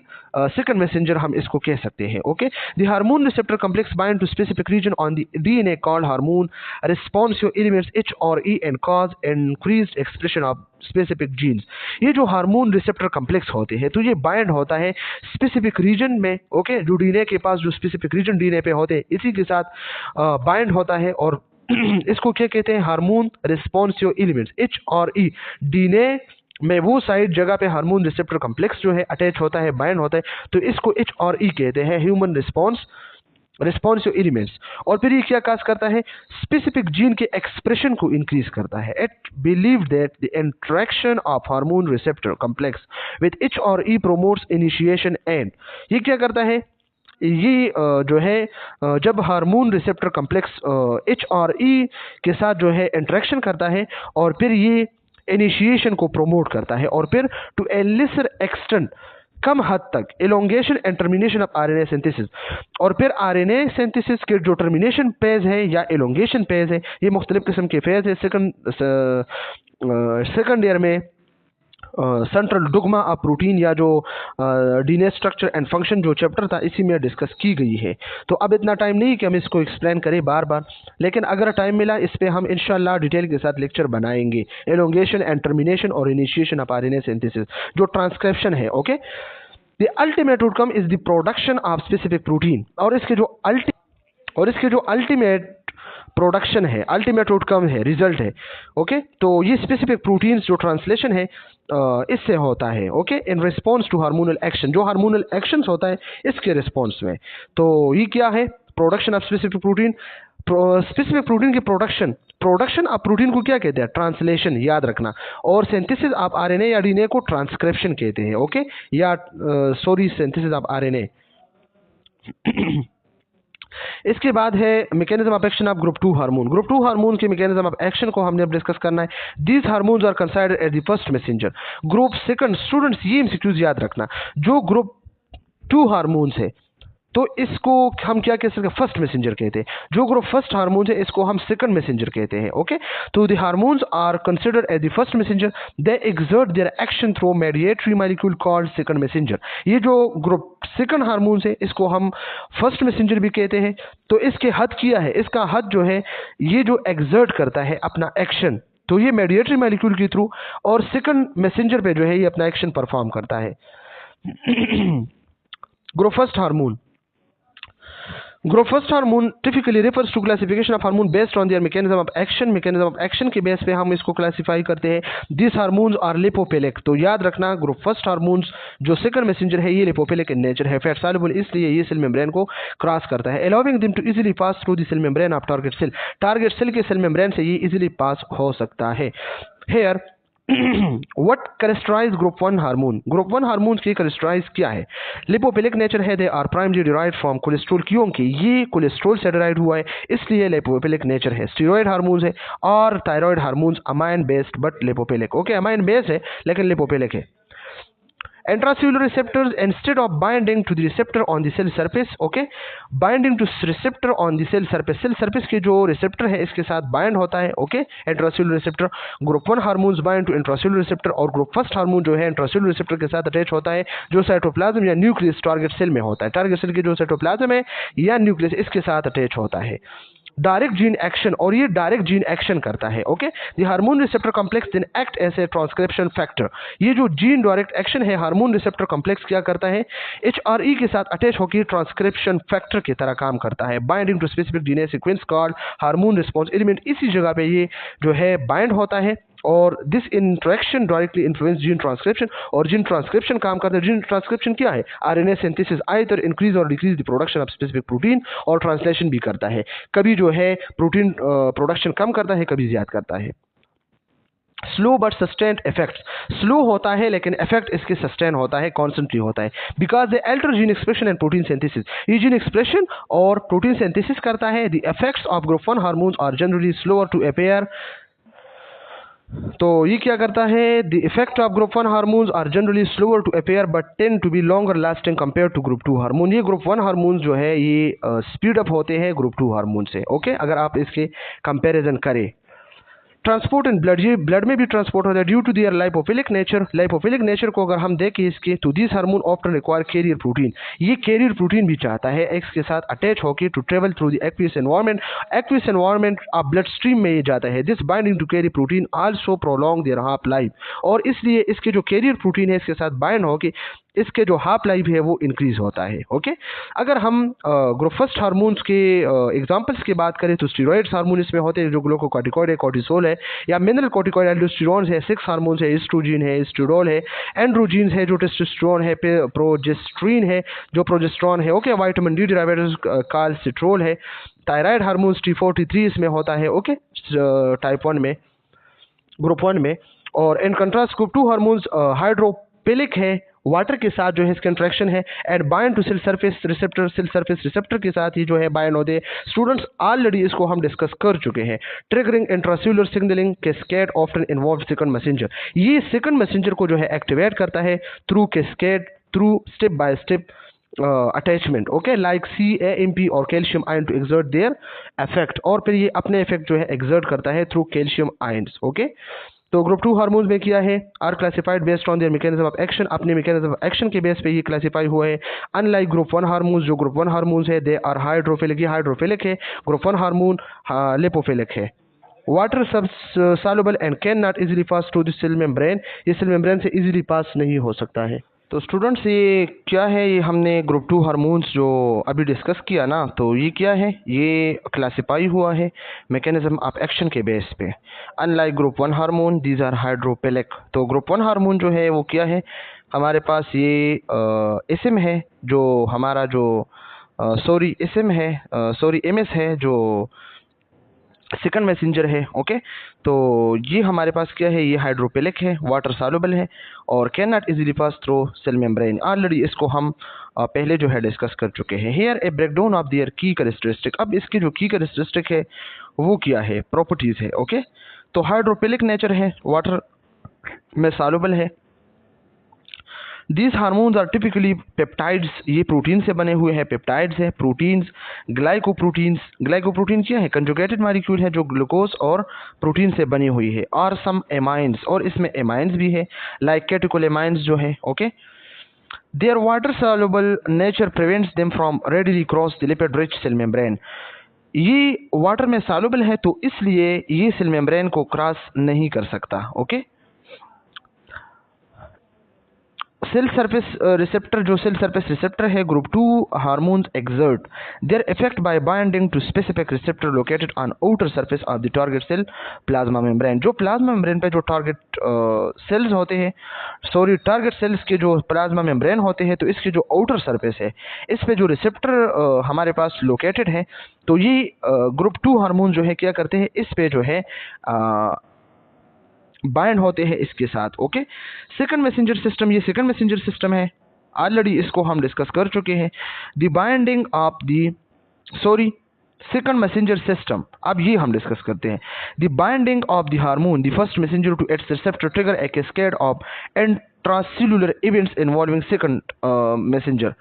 सेकंड मैसेंजर हम इसको कह सकते हैं। Okay, the hormone receptor complex bind to specific region on the DNA called hormone responsive elements H और E and cause increased expression of specific genes. ये जो हार्मोन रिसेप्टर कॉम्प्लेक्स होते हैं तो ये बाइंड होता है स्पेसिफिक रीजन में। ओके, जो डीएनए के पास जो स्पेसिफिक रीजन डीएनए पे होते हैं इसी के साथ बाइंड होता है, और इसको क्या कहते हैं, हार्मोन रिस्पॉन्सिव एलिमेंट्स H और E। डीएनए में वो साइड जगह पे हार्मोन रिसेप्टर कॉम्प्लेक्स जो है अटैच होता है, बाइंड होता है, तो इसको H और E कहते हैं, ह्यूमन रिस्पॉन्सिव एलिमेंट्स। और फिर ये क्या काज करता है, स्पेसिफिक जीन के एक्सप्रेशन को इंक्रीज करता है। It believe that the interaction of hormone receptor complex with H और E प्रोमोट्स इनिशिएशन एंड, ये क्या करता है, ये जो है जब हार्मोन रिसेप्टर कॉम्प्लेक्स H और E के साथ जो है इंटरेक्शन करता है और फिर ये इनिशिएशन को प्रोमोट करता है, और फिर टू ए लेसर एक्सटेंट, कम हद तक, elongation and termination of RNA synthesis, और फिर आरएनए सिंथेसिस के जो टर्मिनेशन फेज है या एलोंगेशन फेज है, ये मुख्तलिफ किस्म के फेज है। सेकंड ईयर में सेंट्रल डोग्मा ऑफ प्रोटीन या जो डीएनए स्ट्रक्चर एंड फंक्शन जो चैप्टर था इसी में डिस्कस की गई है। तो अब इतना टाइम नहीं कि हम इसको एक्सप्लेन करें बार बार, लेकिन अगर टाइम मिला इस पे हम इंशाल्लाह डिटेल के साथ लेक्चर बनाएंगे। एलोंगेशन एंड टर्मिनेशन और इनिशिएशन ऑफ आरएनए सिंथेसिस, जो ट्रांसक्रिप्शन है। Okay, the ultimate outcome is the production of specific protein, और इसके जो अल्टीमेट प्रोडक्शन है, अल्टीमेट आउटकम है, रिजल्ट है। ओके, तो ये स्पेसिफिक प्रोटीन्स जो ट्रांसलेशन है इससे होता है। Okay, in response to hormonal action, जो हार्मोनल एक्शंस होता है इसके रिस्पॉन्स में। तो ये क्या है, production of specific protein. Specific protein की प्रोडक्शन ऑफ प्रोटीन को क्या कहते हैं, ट्रांसलेशन, याद रखना। और सिंथेसिस ऑफ आरएनए या डीएनए को ट्रांसक्रिप्शन कहते हैं। ओके, या सिंथेसिस ऑफ आरएनए। इसके बाद है mechanism of action of group 2 hormone. Group 2 hormone के मैकेनिज्म ऑफ एक्शन को हमने अब डिस्कस करना है। These hormones are considered as the first messenger. Group second, students ये एमसीक्यूज याद रखना, जो ग्रुप 2 हार्मोन्स है तो इसको हम क्या कह सकते हैं, फर्स्ट मैसेंजर कहते हैं। जो ग्रुप फर्स्ट हार्मोन है इसको हम सेकंड मैसेंजर कहते हैं। ओके, तो the hormones are considered as the first messenger, they exert their action through mediatory molecule called second messenger. ये जो ग्रुप सेकंड हार्मोन्स है इसको हम फर्स्ट मैसेंजर भी कहते हैं। तो इसके हद किया है, इसका हद जो है ये जो एक्सर्ट करता है अपना एक्शन, तो ये मेडिएटरी मॉलिक्यूल के थ्रू, और सेकंड मैसेंजर पे जो है ये अपना एक्शन परफॉर्म करता है। Group first hormone, group first hormone typically refers to classification of hormone based on their mechanism of action के बेस पे हम इसको क्लासिफाई करते हैं। This hormones are lipophilic. तो याद रखना ग्रुप फर्स्ट हार्मोन्स जो सेकंड मैसेंजर है ये लिपोफिलिक इन नेचर है, फैट सॉल्युबल, इसलिए ये सेल मेम्ब्रेन को क्रॉस करता है, allowing them to easily pass through the cell membrane of target cell. Target cell के सेल मेम्ब्रेन से ये इजीली पास हो सकता है। Here what characterize group 1 hormone? Group 1 hormone की कैरेक्टराइज क्या है? लिपोफिलिक नेचर है, they are primary derived from cholesterol, क्योंकि ये कोलेस्ट्रॉल से डिराइव हुआ है इसलिए लिपोफिलिक नेचर है। स्टीरॉयड हार्मोन्स है और thyroid hormones amine based but lipophilic. Okay, amine based है लेकिन लिपोफिलिक है। Intracellular receptors, instead of binding to the receptor on the cell surface, okay, binding to receptor on the cell surface के जो receptor है इसके साथ bind होता है, okay, intracellular receptor। group 1 hormones bind to intracellular receptor और group first hormone जो है intracellular receptor के साथ अटैच होता है जो साइटोप्लाज्म या न्यूक्लियस टारगेट सेल में होता है। टारगेट सेल की जो साइटोप्लाज्म है या न्यूक्लियस इसके साथ अटैच होता है। डायरेक्ट जीन एक्शन, और ये डायरेक्ट जीन एक्शन करता है। Okay, the hormone receptor complex then act as a transcription factor. ये जो जीन डायरेक्ट एक्शन है हार्मोन रिसेप्टर कॉम्प्लेक्स क्या करता है? HRE के साथ अटैच होकर ट्रांसक्रिप्शन फैक्टर की तरह काम करता है। Binding to specific DNA sequence called hormone response element, इसी जगह पे ये जो है बाइंड होता है और this interaction directly influence gene transcription, और जीन ट्रांसक्रिप्शन काम करता है। जीन ट्रांसक्रिप्शन क्या है? आरएनए सिंथेसिस, आइदर इंक्रीज और decrease the production of specific protein, और ट्रांसलेशन भी करता है। कभी जो है प्रोटीन प्रोडक्शन कम करता है, कभी ज्यादा करता है। Slow but sustained effect, slow होता है लेकिन इफेक्ट इसके सस्टेन होता है, कॉन्सेंट्री होता है। Because they alter gene expression and protein synthesis, ये जीन एक्सप्रेशन और प्रोटीन सिंथेसिस करता है। The effects of group 1 hormones are generally slower to appear. तो ये क्या करता है? The effect of group 1 hormones are generally slower to appear but tend to be longer lasting compare to group 2 hormone. ये group 1 hormones जो है ये speed up होते हैं ग्रुप 2 हार्मोन से। ओके, अगर आप इसके कंपैरिजन करें। ट्रांसपोर्ट इन ब्लड, ये ब्लड में भी ट्रांसपोर्ट होता है due to their lipophilic nature. Lipophilic nature को अगर हम देखें इसके, तो this hormone often require carrier protein, ये कैरियर प्रोटीन भी चाहता है एक्स के साथ अटैच होकर to travel through the aqueous environment. Aqueous environment of blood stream में ये जाता है। This binding to carrier protein also prolong their half life, और इसलिए इसके जो कैरियर प्रोटीन है इसके साथ बाइंड होकर इसके जो हाफ लाइफ है वो इंक्रीज होता है। ओके, अगर हम ग्रुप फर्स्ट हार्मोन्स के एग्जांपल्स की बात करें तो स्टीरॉयड्स हार्मोन इसमें होते हैं जो ग्लूकोकॉर्टिकॉइड है, कॉर्टिसोल है या मिनरल कॉर्टिकॉइड, एल्डोस्टेरोन है, सेक्स हार्मोन्स है, एस्ट्रोजन है, एस्ट्रोडोल है, एंड्रोजीन्स है जो टेस्टोस्टेरोन है, प्रोजेस्ट्रीन है जो प्रोजेस्टेरोन है। ओके, विटामिन डी डेरिवेटिव्स काल्सिट्रोल है, थायराइड हार्मोन्स T43 इसमें होता है। ओके, टाइप 1 में, ग्रुप 1 में। और in contrast group 2 hormones hydrophilic है, वाटर के साथ जो है इसका इंट्रैक्शन है, and bind to cell surface receptor के साथ ही जो है बाइंड होते हैं। स्टूडेंट्स ऑलरेडी इसको हम डिस्कस कर चुके हैं। Triggering intracellular signalling cascade often involve second messenger, ये सेकंड मैसेंजर को जो है एक्टिवेट करता है through cascade, through step by step attachment. Okay, like CAMP और calcium ion to exert their effect, और फिर ये अपने इफेक्ट जो है एक्सर्ट करता है थ्रू कैल्शियम आयन्स। ओके, तो ग्रुप 2 हार्मोन्स में किया है? Are classified based on their mechanism of action, अपने मैकेनिज्म ऑफ एक्शन के बेस पे ये क्लासिफाई हुआ है। अनलाइक ग्रुप 1 हार्मोन्स, जो ग्रुप 1 हार्मोन्स है दे आर हाइड्रोफिलिक, ये हाइड्रोफिलिक है। ग्रुप 1 हार्मोन लिपोफिलिक है। Water soluble and can not easily pass through the cell membrane, ये सेल मेम्ब्रेन से इजीली पास नहीं हो सकता है। तो स्टूडेंट्स ये क्या है? ये हमने ग्रुप 2 हार्मोन्स जो अभी डिस्कस किया ना, तो ये क्या है? ये क्लासिफाई हुआ है मैकेनिज्म ऑफ एक्शन के बेस पे। Unlike group 1 hormone, these are hydrophilic. तो ग्रुप 1 हार्मोन जो है वो क्या है? हमारे पास ये एसएम है जो हमारा जो एसएम है, एमएस है जो सेकंड मैसेंजर है। ओके, तो ये हमारे पास क्या है? ये हाइड्रोपिलिक है, वाटर सॉल्युबल है और can not easily pass through cell membrane. Already इसको हम पहले जो है डिस्कस कर चुके हैं। Here a breakdown of their key characteristic, अब इसके जो की कैरेक्टरिस्टिक है वो क्या है? प्रॉपर्टीज है। ओके, तो हाइड्रोपिलिक नेचर है, वाटर में सॉल्युबल है। These hormones are typically peptides, ये प्रोटीन से बने हुए हैं, पेप्टाइड्स है, प्रोटीन्स, ग्लाइकोप्रोटीन्स। ग्लाइकोप्रोटीन क्या है? कंजुगेटेड मॉलिक्यूल है जो ग्लूकोज और प्रोटीन से बनी हुई है। और सम एमाइंस, और इसमें एमाइंस भी है लाइक कैटेकोलेमाइंस जो है। Okay, their water soluble nature prevents them from readily cross the lipid rich cell membrane, ये वाटर में सॉल्युबल है तो इसलिए ये सेल मेम्ब्रेन को क्रॉस नहीं कर सकता। ओके, सेल सरफेस रिसेप्टर, जो सेल सरफेस रिसेप्टर है, group 2 hormones exert their effect by binding to specific receptor located on outer surface of the target cell plasma membrane. जो प्लाज्मा मेम्ब्रेन पे जो target sales होते हैं, sorry target cells के जो plasma membrane होते हैं, तो इसके जो आउटर सरफेस है, इस पे जो रिसेप्टर हमारे पास लोकेटेड है, तो ये ग्रुप 2 हार्मोन जो है क्या करते हैं, इस पे जो है बाइंड होते हैं इसके साथ। ओके, सेकंड मैसेंजर सिस्टम, ये सेकंड मैसेंजर सिस्टम है, ऑलरेडी इसको हम डिस्कस कर चुके हैं। The binding of the sorry second messenger system, अब ये हम डिस्कस करते हैं। The binding of the hormone the first messenger to its receptor trigger a cascade of intracellular events involving second messenger.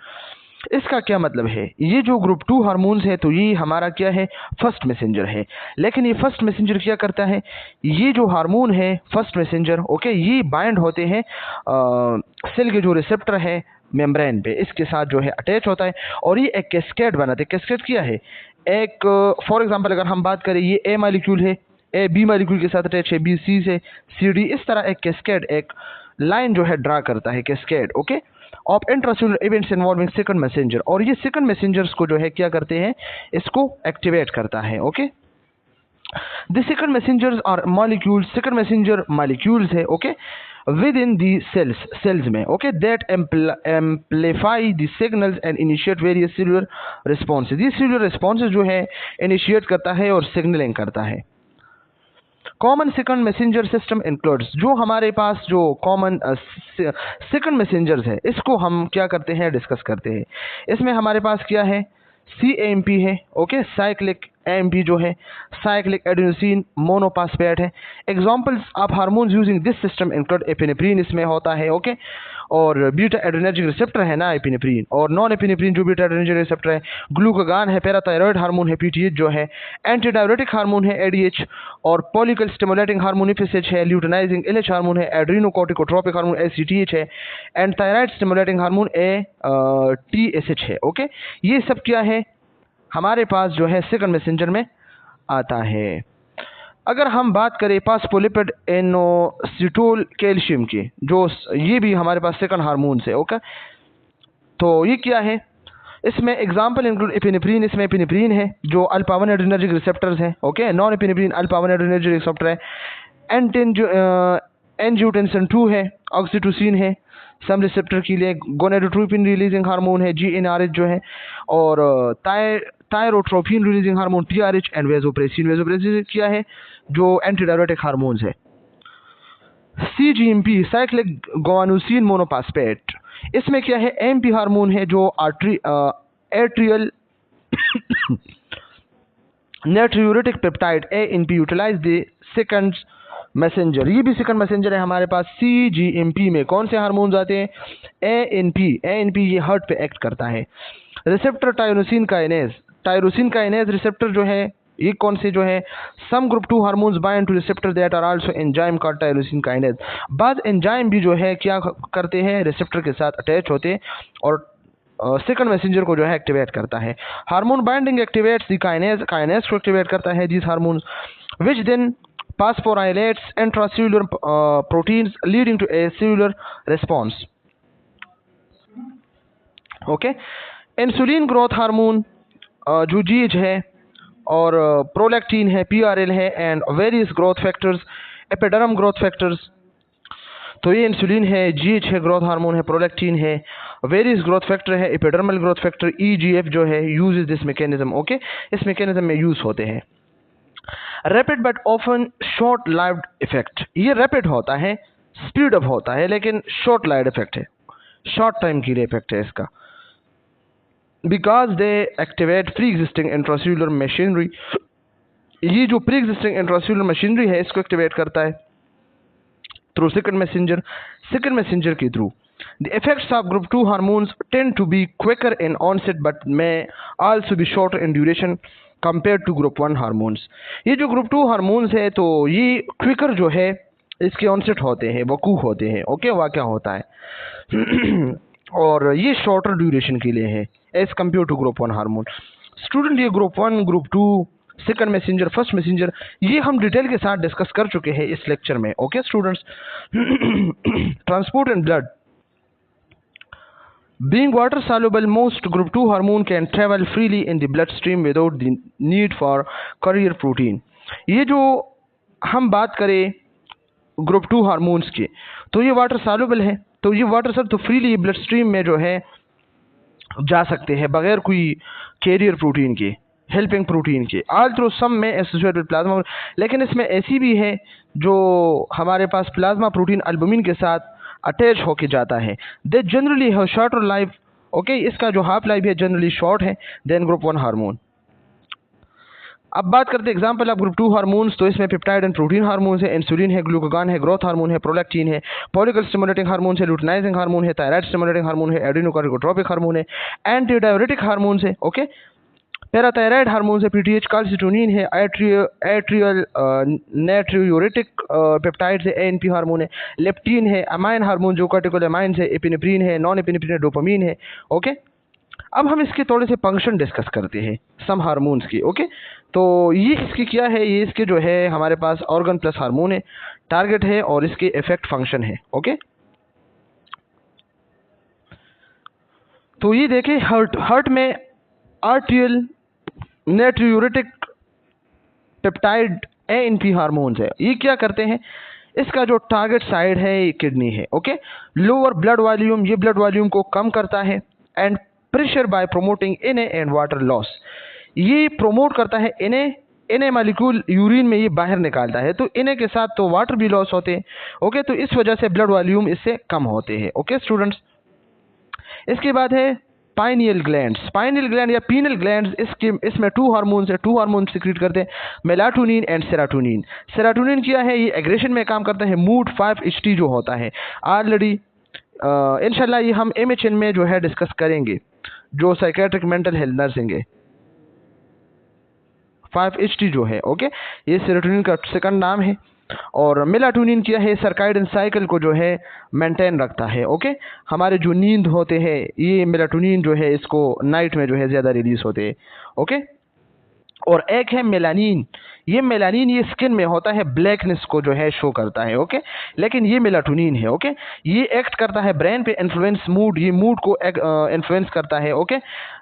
इसका क्या मतलब है, ये जो ग्रुप 2 हार्मोन्स है, तो ये हमारा क्या है, फर्स्ट मैसेंजर है। लेकिन ये फर्स्ट मैसेंजर क्या करता है, ये जो हार्मोन है फर्स्ट मैसेंजर, ओके, ये बाइंड होते हैं सेल के जो रिसेप्टर है मेम्ब्रेन पे, इसके साथ जो है अटैच होता है और ये एक कैस्केड बनाते हैं। कैस्केड क्या है, एक फॉर एग्जांपल अगर हम बात करें, ये ए मालिक्यूल है, ए बी मालिक्यूल के साथ अटैच है, बी सी से, सी डी, इस तरह एक कैस्केड, एक लाइन जो है ड्रा करता है cascade, okay, of intracellular events involving second messenger. और ये सेकंड मैसेंजर्स को जो है क्या करते हैं, इसको एक्टिवेट करता है। Okay, the second messengers are molecules, second messenger molecules है, okay, within the cells में, okay, that amplify the signals and initiate various cellular responses. ये सेलुलर रिस्पॉन्सेज जो है इनिशिएट करता है और सिग्नलिंग करता है। Common second messenger system includes, जो हमारे पास जो कॉमन सेकंड मैसेंजर्स है, इसको हम क्या करते हैं, डिस्कस करते हैं। इसमें हमारे पास क्या है, CAMP है, ओके, साइक्लिक AMP जो है, साइक्लिक एडेनोसिन मोनोफॉस्फेट है। Examples of hormones using this system include epinephrine, इसमें होता है, ओके, और बीटा एड्रेनर्जिक रिसेप्टर है ना एपिनेफ्रिन, और नॉन एपिनेफ्रिन जो बीटा एड्रेनर्जिक रिसेप्टर है, ग्लूकागान है, पैराथायरॉयड हार्मोन है PTH जो है, एंटीडायरेटिक हार्मोन है ADH, और पॉलिकल स्टिमुलेटिंग हार्मोन FSH है, ल्यूटिनाइजिंग LH हार्मोन है, एड्रीनोकॉर्टिकोट्रोपिक हार्मोन ACTH है, and thyroid stimulating hormone TSH है। ओके, ये सब क्या है हमारे पास जो है सेकंड मैसेंजर में आता है। अगर हम बात करें पास्फोलिपिड इनोसिटोल कैल्शियम की, जो ये भी हमारे पास सेकंड हार्मोन है, ओके, तो ये क्या है, इसमें एग्जांपल इंक्लूड एपिनेफ्रिन, इसमें एपिनेफ्रिन है जो अल्फा 1 एड्रेनर्जिक रिसेप्टर्स हैं, okay, non epinephrine alpha 1 adrenergic receptor है, एंजियोटेंसिन 2 है, ऑक्सीटोसिन है, सम रिसेप्टर के लिए गोनेडोट्रोपिन रिलीजिंग हार्मोन है GnRH जो है, और thyrotropin releasing hormone TRH, and vasopressin, vasopressin क्या है, जो एंटीडायरेटिक हार्मोन्स है। CGMP साइक्लिक गोवानुसिन मोनोफॉस्फेट, इसमें क्या है, AMP हार्मोन है जो atrial natriuretic peptide ANP utilise the second messenger, ये भी सेकंड मैसेंजर है हमारे पास। CGMP में कौन से हार्मोन्स आते हैं, ANP ये हार्ट पे एक्ट करता है। रिसेप्टर टायरोसिन काइनेज रिसेप्टर जो है, ये कौन से जो है, some group 2 hormones bind to receptor that are also enzyme called tyrosine kinase. बाद एंजाइम भी जो है क्या करते हैं, रिसेप्टर के साथ अटैच होते हैं और सेकंड मैसेंजर को जो है एक्टिवेट करता है। Hormone binding activates the kinase को एक्टिवेट करता है this hormones which then phosphorylates intracellular proteins leading to a cellular response. Okay, insulin growth hormone जो GH है, और प्रोलैक्टिन है, PRL है, and various growth factors, epidermal growth factors. तो ये इंसुलिन है, GH है, ग्रोथ हार्मोन है, प्रोलैक्टिन है, वेरियस ग्रोथ फैक्टर है, एपिडर्मल ग्रोथ फैक्टर EGF जो है यूज दिस मैकेनिज्म, ओके, इस मैकेनिज्म में यूज होते हैं। Rapid but often short lived effect, ये रैपिड होता है, स्पीड अप होता है, लेकिन शॉर्ट लाइव्ड इफेक्ट है, शॉर्ट टाइम के लिए इफेक्ट है इसका। Because they activate pre existing intracellular machinery, ये जो प्री एग्जिस्टिंग इंट्रासेल्युलर मशीनरी है इसको एक्टिवेट करता है थ्रू सेकंड मैसेंजर के through. The effects of group 2 hormones tend to be quicker in onset but may also be shorter in duration compared to group 1 hormones. ये जो group 2 hormones है, तो ये क्विकर जो है इसके ऑनसेट होते हैं, वकूफ होते हैं, ओके, वाक़या होता है और ये शॉर्टर ड्यूरेशन के लिए है as compare to group 1 hormone. Student, ये group 1, group 2, second messenger, first messenger, ये हम डिटेल के साथ डिस्कस कर चुके हैं इस लेक्चर में, okay students. Transport and blood, Being water soluble, most group 2 hormone can travel freely in the bloodstream without the need for carrier protein. ये जो हम बात करें ग्रुप 2 हार्मोन्स की, तो ये वाटर सॉल्युबल है, तो ये वाटर सब तो फ्रीली ब्लड स्ट्रीम में जो है जा सकते हैं बगैर कोई कैरियर प्रोटीन के, हेल्पिंग प्रोटीन के, ऑल थ्रू सम में एसोसिएटेड विद प्लाज्मा। लेकिन इसमें ऐसी भी है जो हमारे पास प्लाज्मा प्रोटीन एल्बुमिन के साथ अटैच होके जाता है। They generally have shorter life, okay, इसका जो हाफ लाइफ है जनरली शॉर्ट है देन ग्रुप 1 हार्मोन। अब बात करते हैं एग्जांपल ऑफ ग्रुप 2 हार्मोन्स, तो इसमें पेप्टाइड एंड प्रोटीन हार्मोन्स है, इंसुलिन है, ग्लूकागॉन है, ग्रोथ हार्मोन है, प्रोलैक्टिन है, फॉलिकल स्टिमुलेटिंग हार्मोन है, लुटेनाइजिंग हार्मोन है, थायराइड स्टिमुलेटिंग हार्मोन है, एड्रेनोकॉर्टिकोट्रोपिक हार्मोन है, एंटी डाययूरेटिक हार्मोन्स है, ओके, पैराथायराइड हार्मोन है, पीटीएच, कैल्सिटोनिन है, एट्रियल नाइट्रोयूरेटिक पेप्टाइड्स है, एएनपी हार्मोन है, लेप्टिन है, अमाइन हार्मोन जो कैटेकोलेमाइंस है, एपिनेफ्रिन है, नॉन एपिनेफ्रिन डोपामीन है, ओके। अब हम इसके थोड़े से फंक्शन डिस्कस करते हैं सम हार्मोन्स की, ओके। तो ये इसकी क्या है, ये इसके जो है हमारे पास ऑर्गन प्लस हार्मोन है, टारगेट है और इसके इफेक्ट फंक्शन है, ओके। तो ये देखें हार्ट में आर्टियल नाइट्रोयूरेटिक पेप्टाइड एएनपी हार्मोन्स है, ये क्या करते हैं, इसका जो टारगेट साइड है ये किडनी है, ओके। लोअर ब्लड वॉल्यूम, ये ब्लड वॉल्यूम को कम करता है, and pressure by promoting NA and water loss, ये प्रोमोट करता है एनए मालिक्यूल यूरिन में ये बाहर निकालता है, तो एनए के साथ तो वाटर भी लॉस होते हैं, ओके। तो इस वजह से ब्लड वॉल्यूम इससे कम होते हैं, ओके स्टूडेंट्स। इसके बाद है पाइनियल ग्लैंड्स, पाइनियल ग्लैंड या पीनल ग्लैंड्स, इसमें 2 हार्मोन्स है, 2 हार्मोन सिक्रीट करते हैं, मेलाटोनिन एंड सेरोटोनिन। सेरोटोनिन क्या है, ये एग्रेशन में काम करता है, मूड 5HT जो होता है, ऑलरेडी इंशाल्लाह ये हम MHN में जो है डिस्कस करेंगे, जो साइकेट्रिक मेंटल हेल्थ नर्सिंग है, 5HT जो है, ओके, ये सेरोटोनिन का सेकंड नाम है। और मेलाटोनिन क्या है, सर्काइडियन साइकिल को जो है मेंटेन रखता है, ओके। हमारे जो नींद होते हैं ये मेलाटोनिन जो है इसको नाइट में जो है ज़्यादा रिलीज होते हैं, ओके। और एक है मेलानिन, ये मेलानिन ये स्किन में होता है, ब्लैकनेस को जो है शो करता है, ओके। लेकिन ये मेलाटोनिन है, ओके, ये एक्ट करता है ब्रेन पे, इन्फ्लुएंस मूड, ये मूड को इन्फ्लुएंस करता है, ओके।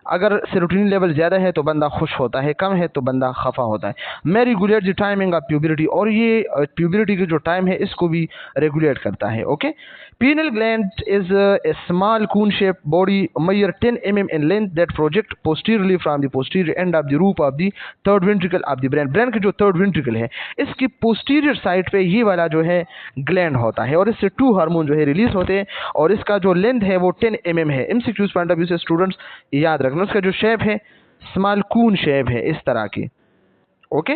अगर सेरोटोनिन लेवल ज़्यादा है तो बंदा खुश होता है, कम है तो बंदा खफा होता है। मैं रेगुलेट द टाइमिंग ऑफ प्यूबरिटी, और ये प्यूबरिटी की जो टाइम है इसको भी रेगुलेट करता है, okay. Pineal gland is a small cone-shaped body measure 10 mm in length that project posteriorly from the posterior end of the roof of the third ventricle of the brain. Brain की जो third ventricle है इसकी posterior side पे ये वाला जो है gland होता है, और इससे 2 हार्मोन जो है रिलीज होते हैं, और इसका जो लेंथ है वो 10 mm है। MCQs पॉइंट ऑफ व्यू से स्टूडेंट्स याद रखना, उसका जो शेप है स्मॉल कून शेप है इस तरह की, okay.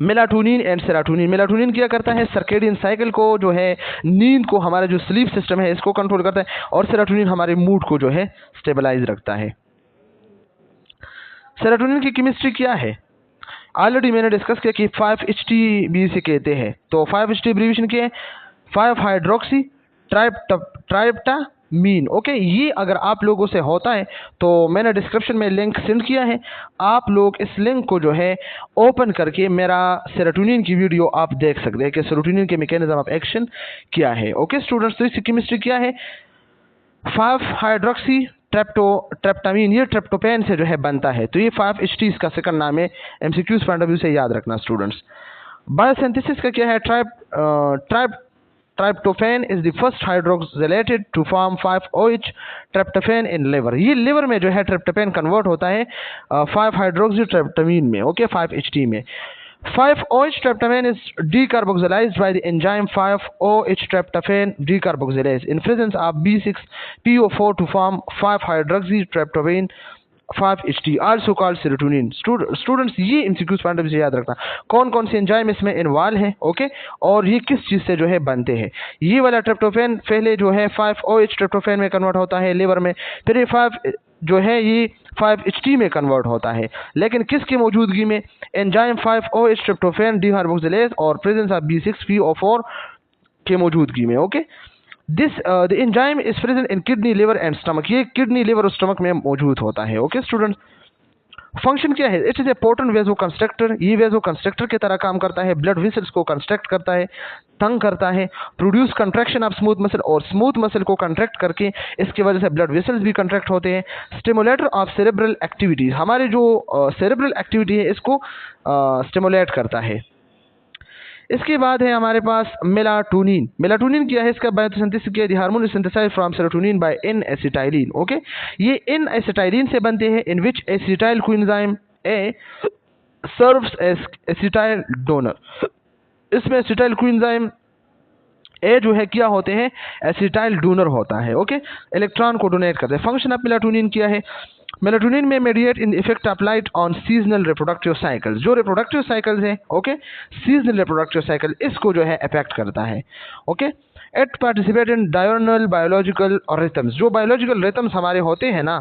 Melatonin and serotonin, melatonin क्या करता है, सर्केडियन साइकिल को जो है, नींद को, हमारा जो स्लीप सिस्टम है इसको कंट्रोल करता है, और सेरोटोनिन हमारे मूड को जो है स्टेबलाइज रखता है। सेरोटोनिन की केमिस्ट्री क्या है, ऑलरेडी मैंने डिस्कस किया कि 5HT भी इसे कहते हैं, तो 5HT एब्रीविएशन क्या है, 5 हाइड्रोक्सी ट्राइप्टामीन, ओके। ये अगर आप लोगों से होता है तो मैंने डिस्क्रिप्शन में लिंक सेंड किया है, आप लोग इस लिंक को जो है ओपन करके मेरा सेरोटोनिन की वीडियो आप देख सकते हैं कि सेरोटोनिन के मैकेनिज्म ऑफ एक्शन क्या है, ओके स्टूडेंट्स। तो इसकी केमिस्ट्री क्या है, 5 हाइड्रोक्सी ट्रेप्टामीन, ये ट्रेप्टोपेन से जो है बनता है, तो ये 5HT इसका सेकंड नाम है। MCQs पॉइंट ऑफ व्यू से याद रखना स्टूडेंट्स। बायोसिंथेसिस का क्या है, tryptophan is the first hydroxylated to form 5OH tryptophan in liver, ये लिवर में जो है ट्रेप्टोफैन कन्वर्ट होता है 5 हाइड्रोक्सी ट्रेप्टामीन में, ओके, 5HT में। 5OH tryptophan is decarboxylized by the enzyme 5OH tryptophan decarboxylase in presence of B6PO4 to form 5-hydroxytryptophan 5HT also called serotonin। Students ये MCQs point of view से याद रखना, कौन कौन से एंजाइम इसमें इन्वॉल्व हैं, ओके, और ये किस चीज़ से जो है बनते हैं। ये वाला ट्रिप्टोफैन पहले जो है 5OH ट्रिप्टोफैन में कन्वर्ट होता है लिवर में, फिर ये 5 जो है ये 5HT में कन्वर्ट होता है, लेकिन किसकी मौजूदगी में, एंजाइम 5OH ट्रिप्टोफैन डिहाइड्रोक्सिलेज और प्रेजेंस ऑफ B6PO4 के मौजूदगी में, okay. This the enzyme is present in kidney, liver and stomach, ये किडनी, लिवर और स्टमक में मौजूद होता है, ओके स्टूडेंट्स। फंक्शन क्या है? It is a potent vasoconstrictor, ये वेजो कंस्ट्रक्टर की तरह काम करता है, ब्लड वेसल्स को कंस्ट्रक्ट करता है, तंग करता है, produce contraction of smooth muscle, और स्मूथ मसल को कंट्रैक्ट करके इसकी वजह से ब्लड वेसल्स भी कंट्रैक्ट होते हैं। स्टिमुलेटर ऑफ सेरेब्रल एक्टिविटीज, हमारे जो सेरेब्रल एक्टिविटी है इसको स्टिमुलेट करता है। इसके बाद है हमारे पास मेलाटोनिन। मेलाटोनिन क्या है? इसका बायोसिंथेसिस किया, the hormone is synthesised from serotonin by N acetylene. Okay, ये एन एसिटाइलिन से बनते हैं, in which acetyl coenzyme A serves as acetyl donor. इसमें एसिटाइल कोएंजाइम ए जो है क्या होते हैं? एसिटाइल डोनर होता है। ओके, इलेक्ट्रॉन को डोनेट करते हैं। फंक्शन ऑफ मेलाटोनिन क्या है? मेलाटोनिन में mediate in effect of light on seasonal reproductive cycles, जो रिप्रोडक्टिव साइकिल्स है, ओके, सीजनल रिप्रोडक्टिव साइकिल, इसको जो है अफेक्ट करता है। Okay, it participate in diurnal biological और रिथम्स, जो बायोलॉजिकल रिथम्स हमारे होते हैं ना,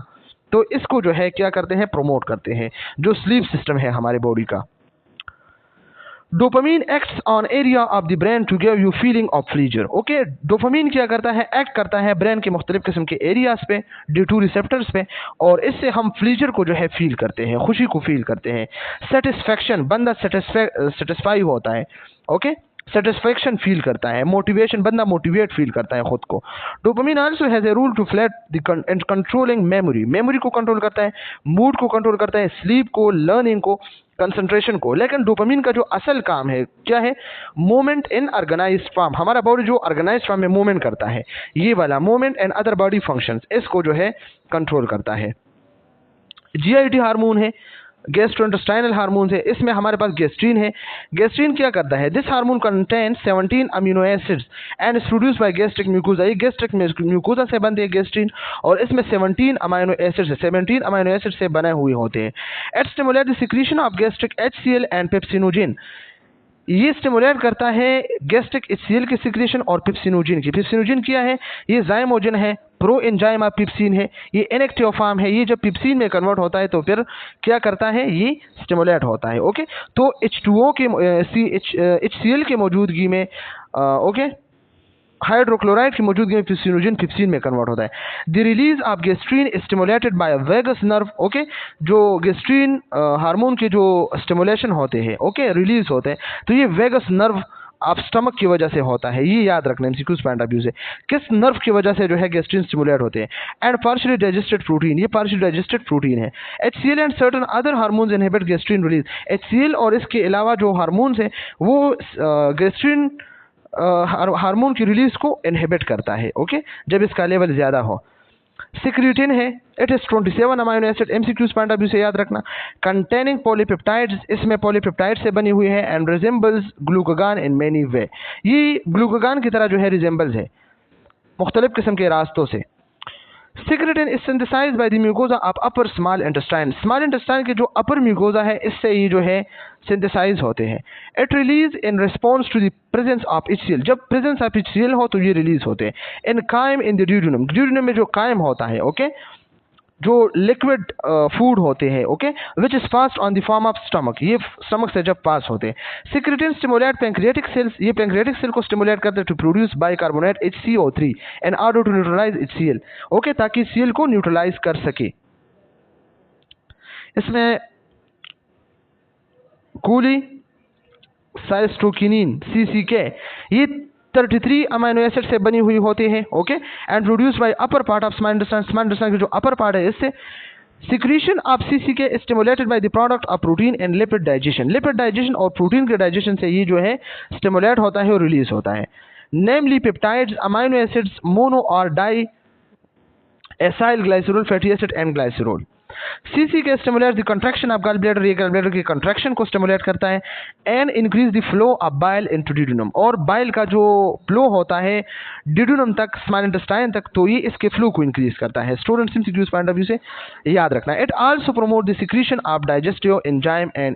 तो इसको जो है क्या करते हैं? प्रमोट करते हैं, जो स्लीप सिस्टम है हमारे बॉडी का। Dopamine acts on area of the brain to give you feeling of pleasure. Okay, dopamine क्या करता है? एक्ट करता है ब्रेन के मुख्तलिफ किस्म के एरियाज पे, ड्यू टू रिसेप्टर्स पे, और इससे हम प्लीजर को जो है फील करते हैं, खुशी को फील करते हैं। सेटिस्फैक्शन, बंदा सेटिस्फाई होता है। ओके, सेटिस्फैक्शन फील करता है। मोटिवेशन, बंदा मोटिवेट फील करता है खुद को। Dopamine also has a role to flat the controlling memory, memory को कंट्रोल करता है, मूड को कंट्रोल करता है, स्लीप को, लर्निंग को, कंसंट्रेशन को। लेकिन डोपामीन का जो असल काम है क्या है? मूवमेंट इन ऑर्गेनाइज्ड फॉर्म, हमारा बॉडी जो ऑर्गेनाइज्ड फॉर्म में मूवमेंट करता है, ये वाला movement and other body functions, इसको जो है कंट्रोल करता है। जीआईटी हार्मोन है, गैस्ट्रोइंटेस्टाइनल हार्मोन है, इसमें हमारे पास गैस्ट्रीन है। गैस्ट्रीन क्या करता है? This hormone contain 17 amino acids and is produce by gastric mucosa, ये गैस्ट्रिक म्यूकोजा से बनती है गैस्ट्रीन, और इसमें 17 अमीनो एसिड्स, 17 अमीनो एसिड से बने हुए होते हैं। It stimulate the secretion of gastric HCl and pepsinogen, ये स्टिमुलेट करता है गैस्ट्रिक HCl की सिक्रेशन और पिप्सिनोजिन की। पिप्सिनोजिन क्या है? ये जाइमोजिन है, प्रो एंजाइम ऑफ पिप्सिन है, ये इनएक्टिव फॉर्म है, ये जब पिप्सिन में कन्वर्ट होता है तो फिर क्या करता है? ये स्टिमुलेट होता है। ओके, तो H2O के HCl के मौजूदगी में ओके, हाइड्रोक्लोराइड की मौजूदगी में पिप्सिनोजिन पिप्सिन में कन्वर्ट होता है। The release of gastrin stimulated by vagus nerve. Okay, जो गैस्ट्रीन हार्मोन के जो स्टिमुलेशन होते हैं, ओके, रिलीज होते हैं, तो ये वेगस नर्व आप स्टमक की वजह से होता है, ये याद रखना एमसीक्यूज पॉइंट ऑफ व्यू से, किस नर्व की वजह से जो है गैस्ट्रीन स्टिमुलेट होते हैं। एंड पार्शियली डाइजेस्टेड प्रोटीन, ये पार्शियली डाइजेस्टेड प्रोटीन है। HCl and certain other hormones inhibit gastrin release. HCl और इसके अलावा जो हार्मोन्स हैं वो गैस्ट्रीन हार्मोन की रिलीज को इनहिबिट करता है। ओके, जब इसका लेवल ज्यादा हो। सिक्रीटिन है, it is 27 amino acid, MCQs point of view से याद रखना, कंटेनिंग पॉलीपेप्टाइड्स, इसमें पॉलीपेप्टाइड से बनी हुई है, and resembles glucagon in many वे, ये ग्लूकागॉन की तरह जो है रिजेंबल्स है मुख्तलिफ किस्म के रास्तों से। Secretin is synthesized by the mucosa of upper small intestine, small intestine के जो अपर म्यूकोजा है इससे ये जो है सिंथेसाइज होते हैं। It release in response to the presence of HCl, जब प्रेजेंस ऑफ HCl हो तो ये रिलीज होते हैं। इन कायम इन द ड्यूडेनम, ड्यूडेनम में जो कायम होता है, ओके, जो लिक्विड फूड होते हैं, okay, which is pass on the form of stomach, ये स्टमक से जब पास होते हैं। सिक्रेटिन स्टिमुलेट पैंक्रियाटिक सेल्स, ये पैंक्रियाटिक सेल को स्टिमुलेट करते हैं to produce bicarbonate HCO3 in order to neutralize HCl, okay, ताकि HCl को न्यूट्रलाइज कर सके। इसमें कूली साइस्टोकिनिन CCK, ये 33 अमीनो एसिड से बनी हुई होते हैं, okay, and produce by upper part of small intestine, small intestine की जो अपर पार्ट है इससे। Secretion of CCK stimulated by the product of protein and lipid digestion, lipid digestion और प्रोटीन के डाइजेशन से ये जो है स्टिमुलेट होता है और रिलीज होता है। Namely peptides, amino acids, mono और di acyl glycerol, fatty acid and glycerol. CCK stimulate the contraction of gall bladder, ये गॉल ब्लैडर की कंट्रैक्शन को स्टिमुलेट करता है। And increase the flow of bile into duodenum, और bile का जो flow होता है ड्यूडेनम तक, स्मॉल इंटेस्टाइन तक, तो ये इसके फ्लो को इंक्रीज करता है। Students MCQs point of view से याद रखना। It also promote the secretion of digestive enzyme and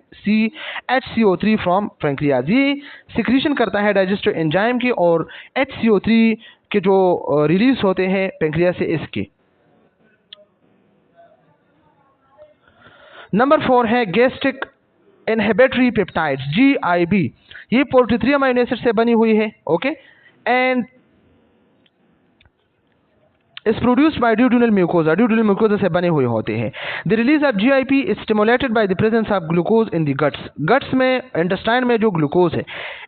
HCO3 from pancreas, ये सिक्रीशन करता है डाइजेस्टिव एंजाइम की और HCO3 के जो रिलीज होते हैं पैंक्रियाज से इसके। नंबर 4 है गैस्ट्रिक इनहिबिटरी पेप्टाइड्स GIP, ये 43 अमीनो एसिड से बनी हुई है, okay, and is produced by duodenal mucosa से बने हुए होते हैं। The release of GIP is stimulated by the presence of glucose in the guts में, इंटेस्टाइन में जो ग्लूकोज है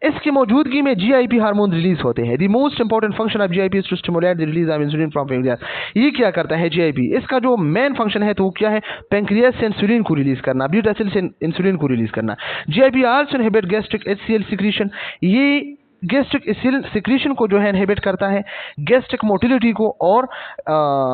इसकी मौजूदगी में जीआईपी हार्मोन रिलीज होते हैं। The most important function of GIP is to stimulate the release of insulin from pancreas. ये क्या करता है जीआईपी, इसका जो मेन फंक्शन है तो वो क्या है, पैंक्रियास से इंसुलिन को रिलीज करना, ब्लड वेसल से इंसुलिन को रिलीज करना। GIP also inhibit gastric HCL secretion, ये गैस्ट्रिक सिक्रीशन को जो है इनहिबिट करता है, गैस्ट्रिक मोटिलिटी को, और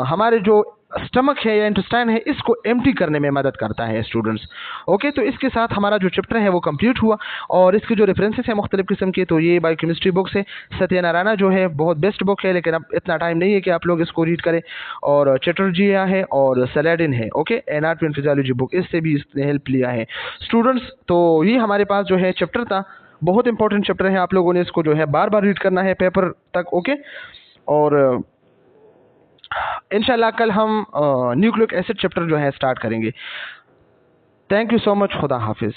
हमारे जो स्टमक है या इंटेस्टाइन है इसको एम्प्टी करने में मदद करता है स्टूडेंट्स। ओके, तो इसके साथ हमारा जो चैप्टर है वो कंप्लीट हुआ, और इसके जो रेफरेंसेस हैं मुख्तलिफ किस्म के, तो ये बायोकेमिस्ट्री बुक्स है, सत्यनारायणा जो है बहुत बेस्ट बुक है, लेकिन अब इतना टाइम नहीं है कि आप लोग इसको रीड करें, और चैटर्जिया है और सैलाडिन है। Okay, anatomy and physiology book, इससे भी इसने हेल्प लिया है स्टूडेंट्स। तो ये हमारे पास जो है चैप्टर था, बहुत इंपॉर्टेंट चैप्टर है, आप लोगों ने इसको जो है बार बार रीड करना है पेपर तक। ओके, और इंशाल्लाह कल हम न्यूक्लिक एसिड चैप्टर जो है स्टार्ट करेंगे। थैंक यू सो मच, खुदा हाफिज।